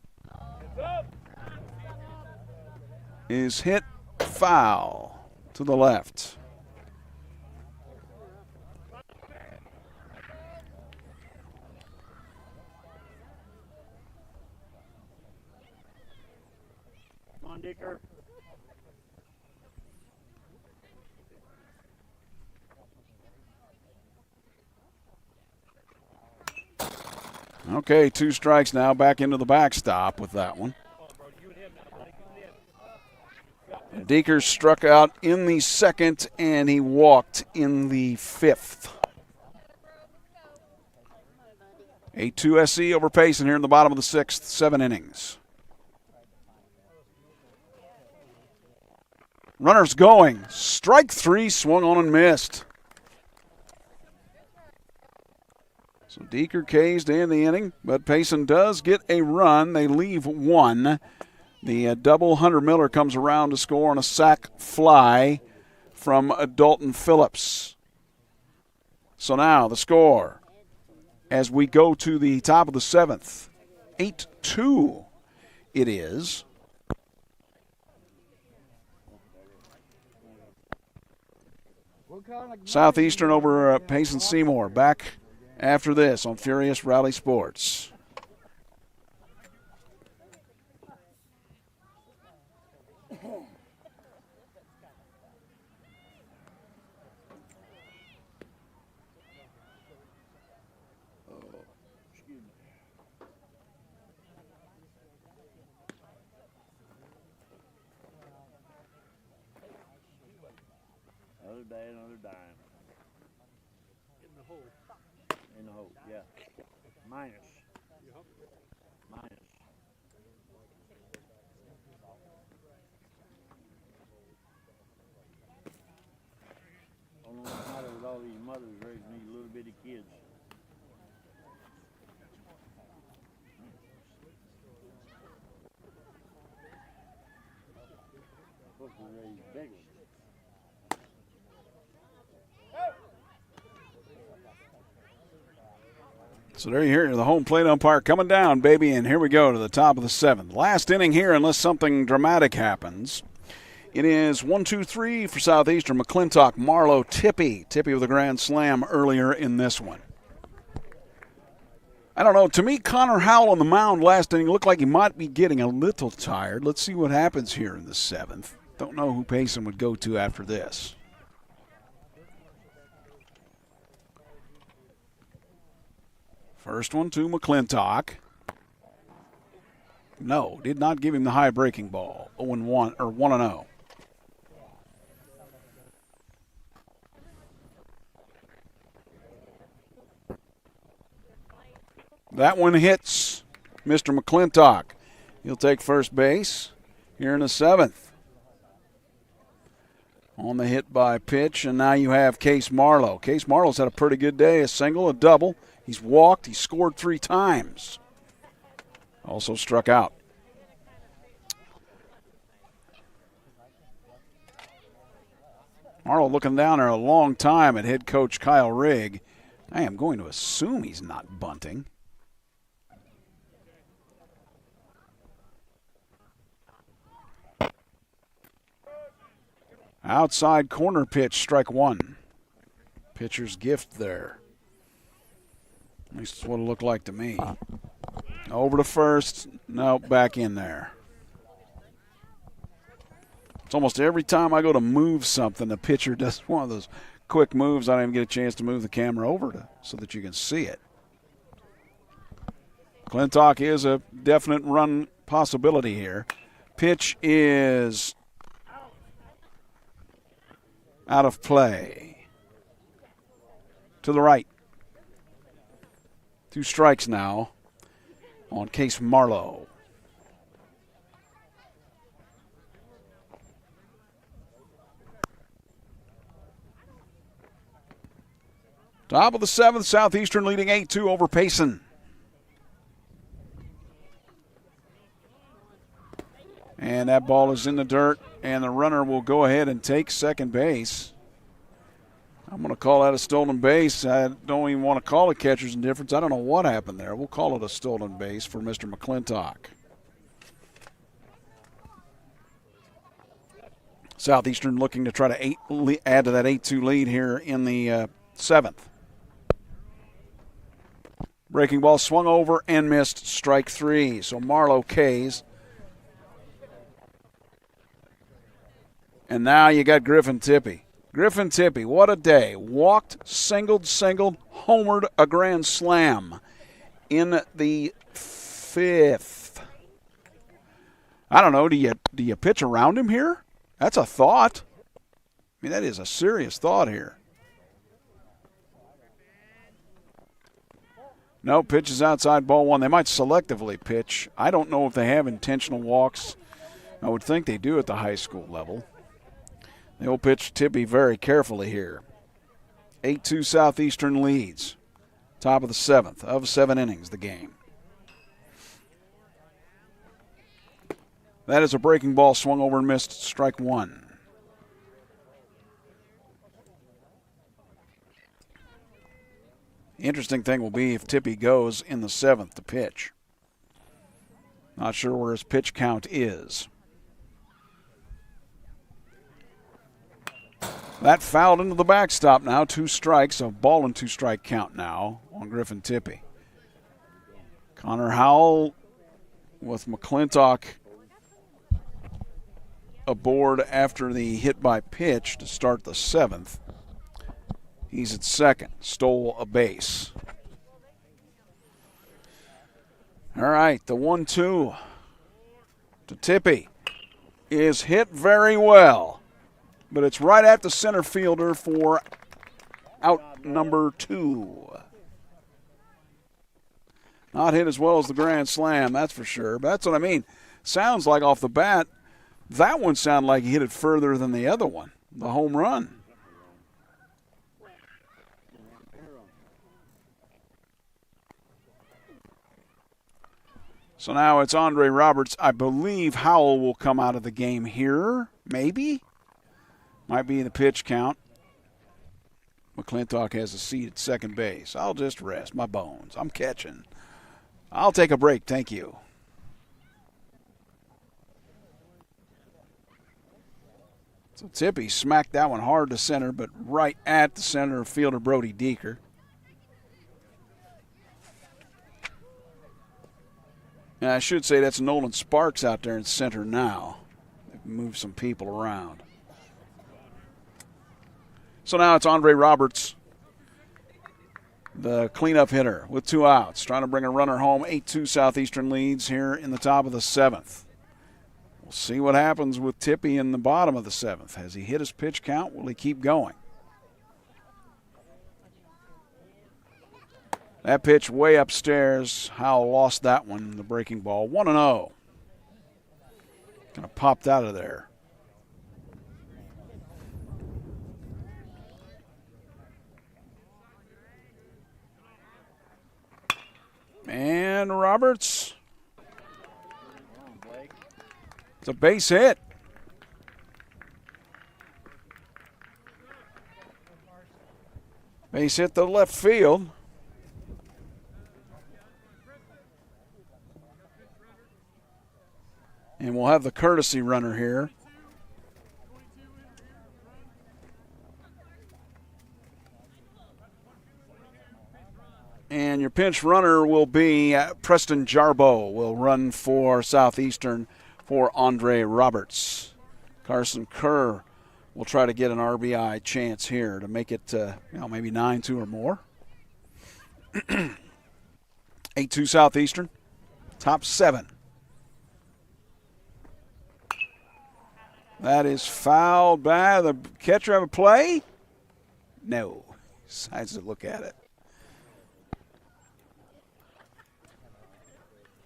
is hit foul to the left. Come on, Dicker. Okay, 2 strikes now. Back into the backstop with that one. Deeker struck out in the second, and he walked in the 5th. 8-2 SC over Payson here in the bottom of the 6th, 7 innings. Runners going. Strike 3, swung on and missed. So Deeker K's to end the inning, but Payson does get a run. They leave 1. The double Hunter Miller comes around to score on a sac fly from Dalton Phillips. So now the score as we go to the top of the 7th. 8-2 it is. Southeastern over Payson Seymour. Back after this on Furious Rally Sports. another dime. In the hole, yeah. Minus. Minus. Only matter with all these mothers raising these little bitty kids. Supposed to raise big ones. So there you hear the home plate umpire coming down, baby, and here we go to the top of the 7th. Last inning here, unless something dramatic happens. It is 1-2-3 for Southeastern. McClintock, Marlowe, Tippy. Tippy with a grand slam earlier in this one. I don't know. To me, Connor Howell on the mound last inning looked like he might be getting a little tired. Let's see what happens here in the 7th. Don't know who Payson would go to after this. First one to McClintock. No, did not give him the high breaking ball. 0-1 or 1-0. That one hits Mr. McClintock. He'll take first base here in the 7th. On the hit by pitch, and now you have Case Marlowe. Case Marlowe's had a pretty good day, a single, a double. He's walked, he's scored 3 times. Also struck out. Marlowe looking down there a long time at head coach Kyle Rigg. I am going to assume he's not bunting. Outside corner pitch, strike 1. Pitcher's gift there. At least it's what it looked like to me. Over to first. No, back in there. It's almost every time I go to move something, the pitcher does one of those quick moves. I don't even get a chance to move the camera over so that you can see it. McClintock is a definite run possibility here. Pitch is out of play. To the right. 2 strikes now on Case Marlowe. Top of the 7th, Southeastern leading 8-2 over Payson. And that ball is in the dirt, and the runner will go ahead and take second base. I'm going to call that a stolen base. I don't even want to call it catcher's indifference. I don't know what happened there. We'll call it a stolen base for Mr. McClintock. Southeastern looking to try to add to that 8-2 lead here in the 7th. Breaking ball swung over and missed, strike 3. So Marlowe K's. And now you got Griffin Tippy. Griffin Tippy, what a day. Walked, singled, homered, a grand slam in the 5th. I don't know, do you pitch around him here? That's a thought. I mean, that is a serious thought here. No, pitch is outside, ball 1. They might selectively pitch. I don't know if they have intentional walks. I would think they do at the high school level. They will pitch Tippy very carefully here. 8-2 Southeastern leads. Top of the 7th of 7 innings, the game. That is a breaking ball swung over and missed, strike 1. Interesting thing will be if Tippy goes in the 7th to pitch. Not sure where his pitch count is. That fouled into the backstop now. 2 strikes, a ball and 2 strike count now on Griffin Tippy. Connor Howell with McClintock aboard after the hit by pitch to start the 7th. He's at second, stole a base. All right, the 1-2 to Tippy is hit very well but it's right at the center fielder for out number 2. Not hit as well as the grand slam, that's for sure. But that's what I mean. Sounds like off the bat, that one sounded like he hit it further than the other one, the home run. So now it's Andre Roberts. I believe Howell will come out of the game here, maybe. Might be in the pitch count. McClintock has a seat at second base. I'll just rest my bones. I'm catching. I'll take a break, thank you. So Tippy smacked that one hard to center, but right at the center fielder Brody Deeker. And I should say that's Nolan Sparks out there in center now. They've moved some people around. So now it's Andre Roberts, the cleanup hitter with 2 outs, trying to bring a runner home. 8-2 Southeastern leads here in the top of the 7th. We'll see what happens with Tippy in the bottom of the 7th. Has he hit his pitch count? Will he keep going? That pitch way upstairs. Howell lost that one, the breaking ball. 1-0. Kind of popped out of there. And Roberts. It's a base hit. Base hit to left field. And we'll have the courtesy runner here. And your pinch runner will be Preston Jarbo, will run for Southeastern for Andre Roberts. Carson Kerr will try to get an RBI chance here to make it maybe 9-2 or more. 8-2 Southeastern, top 7. That is fouled by the catcher. Have a play? No. Decides to look at it.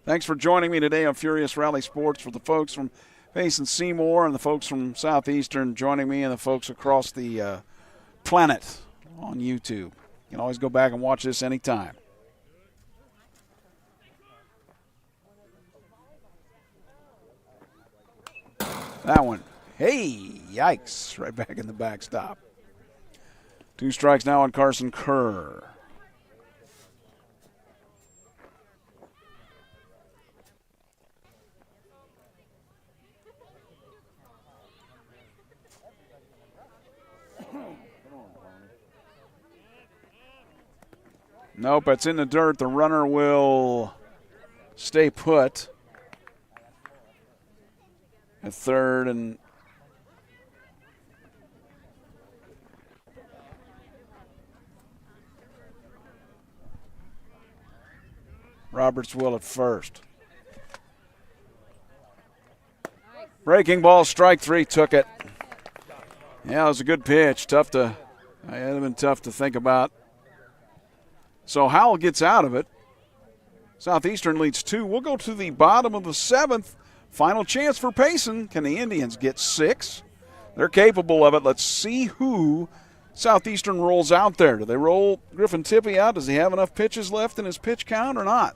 Thanks for joining me today on Furious Rally Sports. For the folks from Payson Seymour and the folks from Southeastern joining me, and the folks across the planet on YouTube. You can always go back and watch this anytime. That one. Hey, yikes. Right back in the backstop. 2 strikes now on Carson Kerr. Nope, it's in the dirt. The runner will stay put at third, and Roberts will at first. Breaking ball, strike 3, took it. Yeah, it was a good pitch. It would have been tough to think about. So Howell gets out of it. Southeastern leads 2. We'll go to the bottom of the 7th. Final chance for Payson. Can the Indians get 6? They're capable of it. Let's see who Southeastern rolls out there. Do they roll Griffin Tippy out? Does he have enough pitches left in his pitch count or not?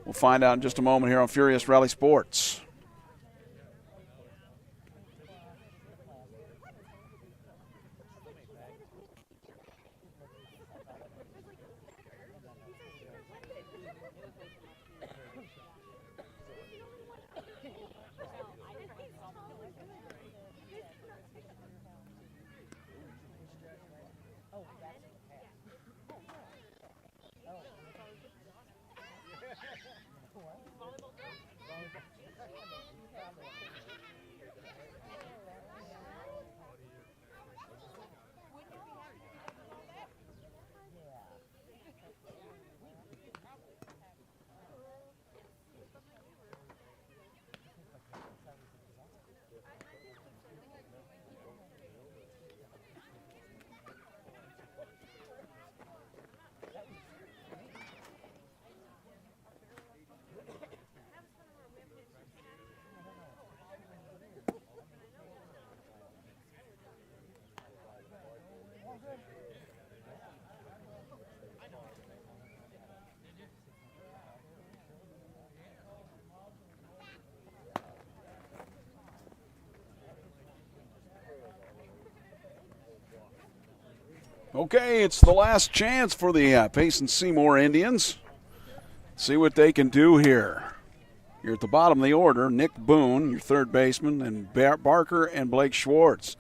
We'll find out in just a moment here on Furious Rally Sports. Okay, it's the last chance for the Payson Seymour Indians. See what they can do here. You're at the bottom of the order. Nick Boone, your third baseman, and Barker and Blake Schwartz.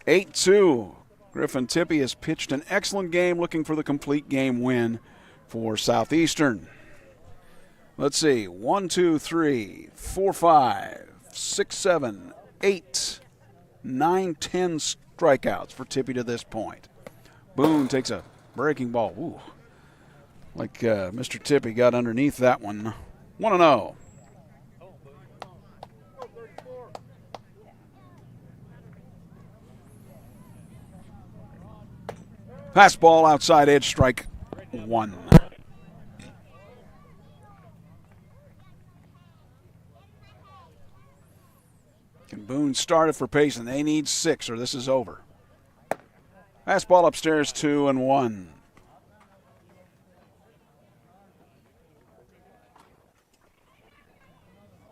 8-2. Griffin Tippie has pitched an excellent game, looking for the complete game win for Southeastern. Let's see. 1, 2, 3, 4, 5, 6, 7, 8, 9, 10 strikeouts for Tippie to this point. Boone takes a breaking ball. Ooh. Like Mr. Tippie got underneath that one. 1-0. Fastball outside edge, strike 1. Can Boone start it for Payson? They need 6 or this is over. Fastball upstairs, 2-1.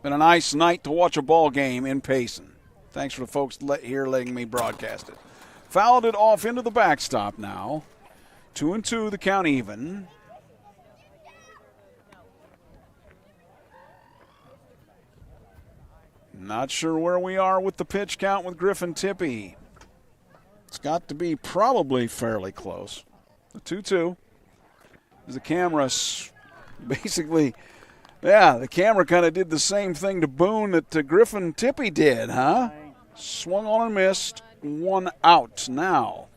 Been a nice night to watch a ball game in Payson. Thanks for the folks here letting me broadcast it. Fouled it off into the backstop now. 2-2, the count even. Not sure where we are with the pitch count with Griffin Tippie. It's got to be probably fairly close. The 2-2. As the camera basically, the camera kind of did the same thing to Boone that Griffin Tippie did, huh? Swung on and missed. 1 out now.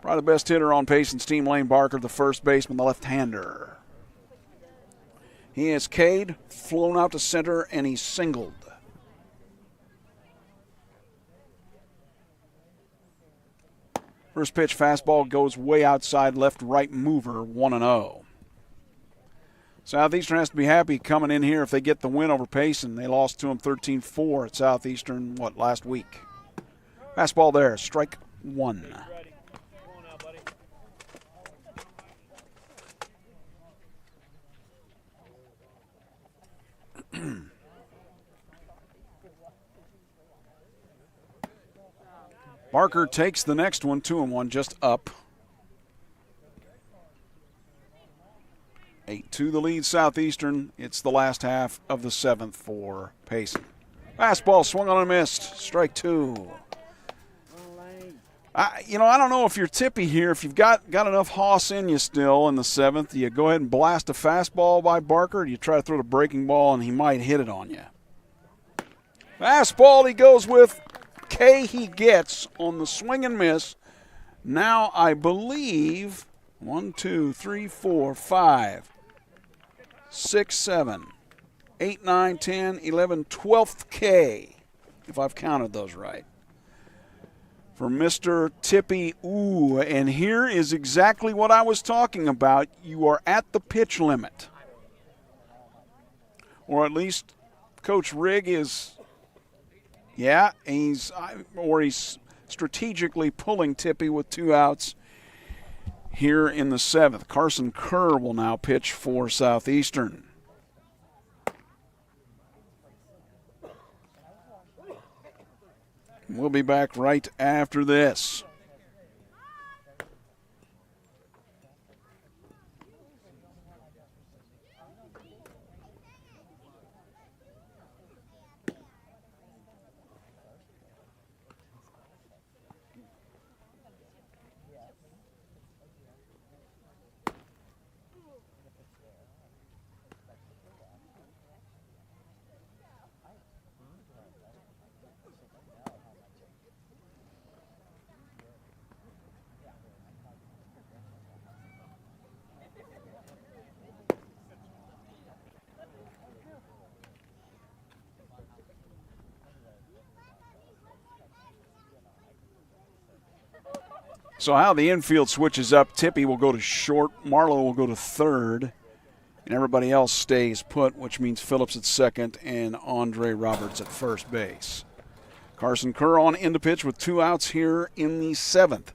Probably the best hitter on Payson's team, Lane Barker, the first baseman, the left-hander. He has K'd, flown out to center, and he's singled. First pitch fastball goes way outside, left-right mover, 1-0. Southeastern has to be happy coming in here if they get the win over Payson. They lost to them 13-4 at Southeastern, last week. Fastball there, strike 1. Barker takes the next one, 2-1, just up. 8-2 the lead, Southeastern. It's the last half of the 7th for Payson. Fastball swung on and missed. Strike 2. I don't know if you're Tippie here. If you've got enough hoss in you still in the 7th, do you go ahead and blast a fastball by Barker, or do you try to throw the breaking ball and he might hit it on you? Fastball he goes with. K he gets on the swing and miss. Now I believe 1, 2, 3, 4, 5, 6, 7, 8, 9, 10, 11, 12th K, if I've counted those right. For Mr. Tippie, and here is exactly what I was talking about. You are at the pitch limit. Or at least Coach Rigg is, he's strategically pulling Tippie with 2 outs here in the 7th. Carson Kerr will now pitch for Southeastern. We'll be back right after this. So how the infield switches up, Tippie will go to short, Marlowe will go to third, and everybody else stays put, which means Phillips at second and Andre Roberts at first base. Carson Kerr on in to pitch with 2 outs here in the 7th.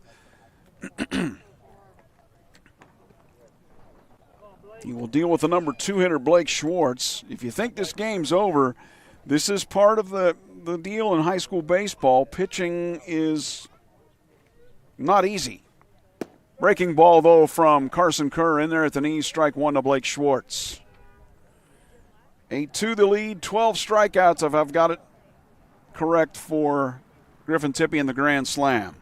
He will deal with the number 2 hitter, Blake Schwartz. If you think this game's over, this is part of the deal in high school baseball. Pitching is not easy. Breaking ball, though, from Carson Kerr in there at the knees. Strike one to Blake Schwartz. 8-2 the lead, 12 strikeouts if I've got it correct for Griffin Tippie in the Grand Slam.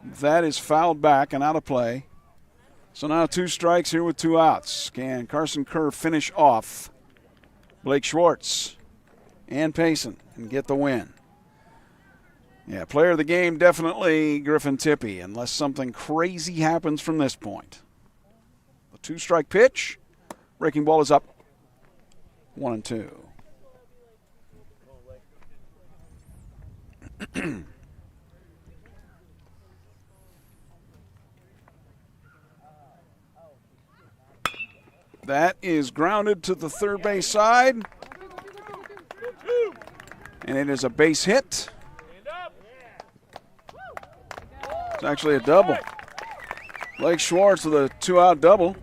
That is fouled back and out of play. So now 2 strikes here with 2 outs. Can Carson Kerr finish off Blake Schwartz and Payson and get the win? Yeah, player of the game, definitely Griffin Tippie, unless something crazy happens from this point. The 2-strike pitch. Breaking ball is up. 1-2. That is grounded to the third base side. And it is a base hit. It's actually a double. Blake Schwartz with a 2-out double.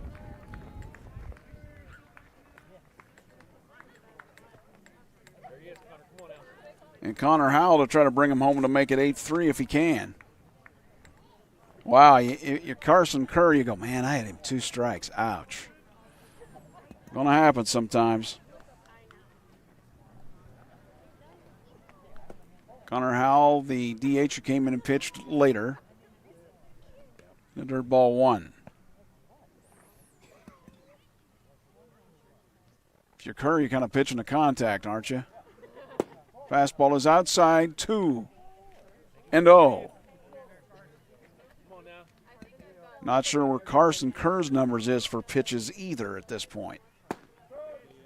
And Connor Howell to try to bring him home to make it 8-3 if he can. Wow, you're Carson Kerr, you go, man, I had him 2 strikes. Ouch. Gonna happen sometimes. Connor Howell, the DH who came in and pitched later. The dirt ball 1. If you're Kerr, you're kind of pitching to contact, aren't you? Fastball is outside, 2-0. Not sure where Carson Kerr's numbers is for pitches either at this point.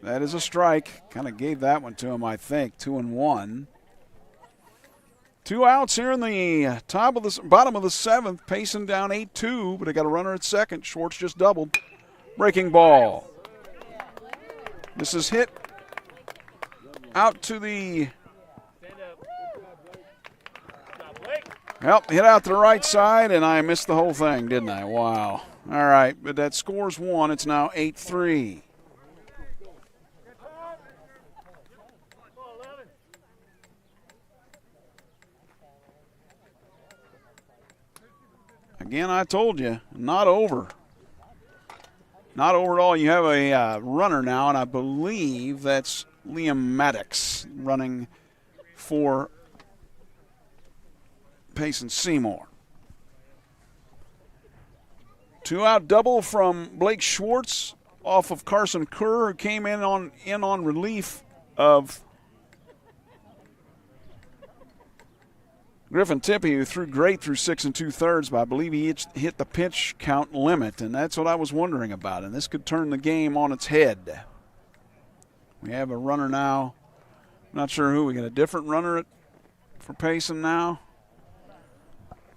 That is a strike. Kind of gave that one to him, I think. 2-1. 2 outs here in the bottom of the 7th. Payson down 8-2, but they got a runner at second. Schwartz just doubled. Breaking ball. This is hit out to the. Well, hit out to the right side, and I missed the whole thing, didn't I? Wow. All right, but that scores 1. It's now 8-3. Again, I told you, not over. Not over at all. You have a runner now, and I believe that's Liam Maddox running for Payson Seymour. 2-out double from Blake Schwartz off of Carson Kerr, who came in on relief of Griffin Tippie, who threw great through 6 2/3, but I believe he hit the pitch count limit, and that's what I was wondering about. And this could turn the game on its head. We have a runner now. Not sure who. We got a different runner for Payson now.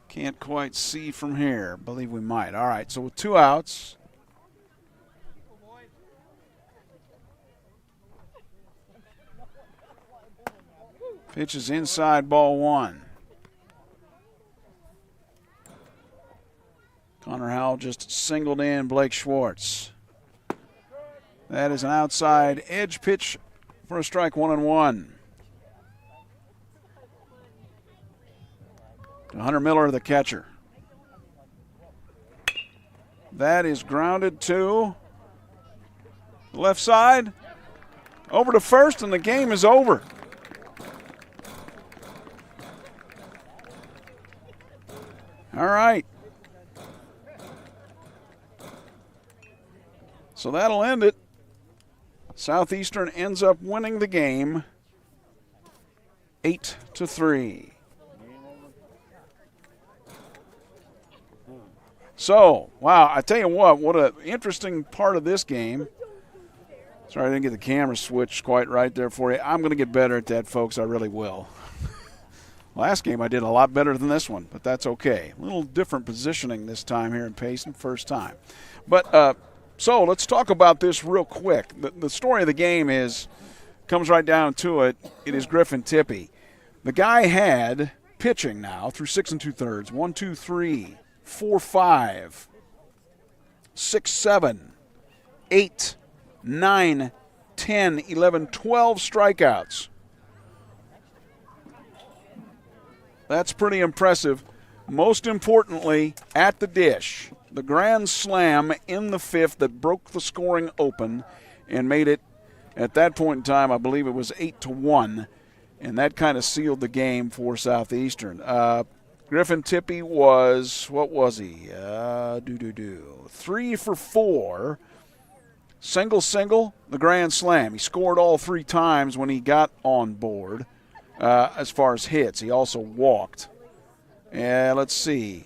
Can't quite see from here. Believe we might. All right, so with 2 outs. Pitch is inside, ball 1. Connor Howell just singled in Blake Schwartz. That is an outside edge pitch for a strike, 1-1. To Hunter Miller, the catcher. That is grounded to the left side. Over to first, and the game is over. All right. So that'll end it. Southeastern ends up winning the game 8-3. So, wow, I tell you what an interesting part of this game. Sorry, I didn't get the camera switched quite right there for you. I'm going to get better at that, folks. I really will. Last game I did a lot better than this one, but that's okay. A little different positioning this time here in Payson, first time. But so let's talk about this real quick. The story of the game comes right down to it. It is Griffin Tippie. The guy had pitching now through 6 2/3, 1, 2, 3, 4, 5, 6, 7, 8, 9, 10, 11, 12 strikeouts. That's pretty impressive. most importantly, at the dish, the grand slam in the fifth that broke the scoring open and made it, at that point in time, I believe it was 8-1, and that kind of sealed the game for Southeastern. Griffin Tippy was, what was he? 3 for 4. Single, the grand slam. He scored all 3 times when he got on board as far as hits. He also walked. And let's see.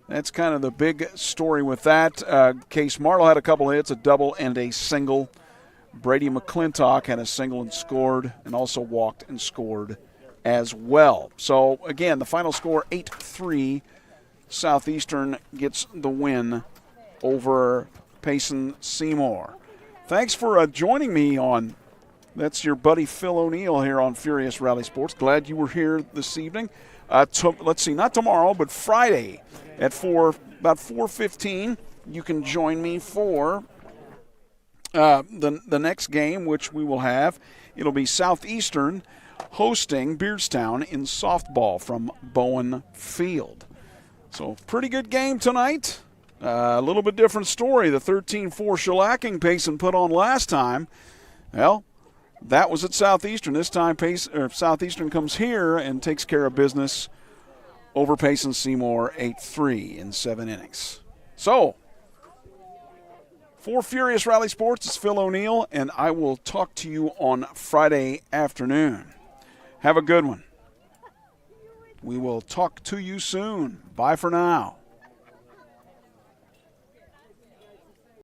That's kind of the big story with that. Case Marlowe had a couple hits, a double and a single. Brady McClintock had a single and scored, and also walked and scored as well. So, again, the final score 8-3. Southeastern gets the win over Payson Seymour. Thanks for joining me on, that's your buddy Phil O'Neill here on Furious Rally Sports. Glad you were here this evening. Let's see, not tomorrow, but Friday at about 4:15, you can join me for the next game, which we will have. It'll be Southeastern hosting Beardstown in softball from Bowen Field. So pretty good game tonight. A little bit different story. The 13-4 shellacking Payson put on last time. Well, that was at Southeastern. This time Southeastern comes here and takes care of business over Payson Seymour 8-3 in 7 innings. So, for Furious Rally Sports, it's Phil O'Neill, and I will talk to you on Friday afternoon. Have a good one. We will talk to you soon. Bye for now.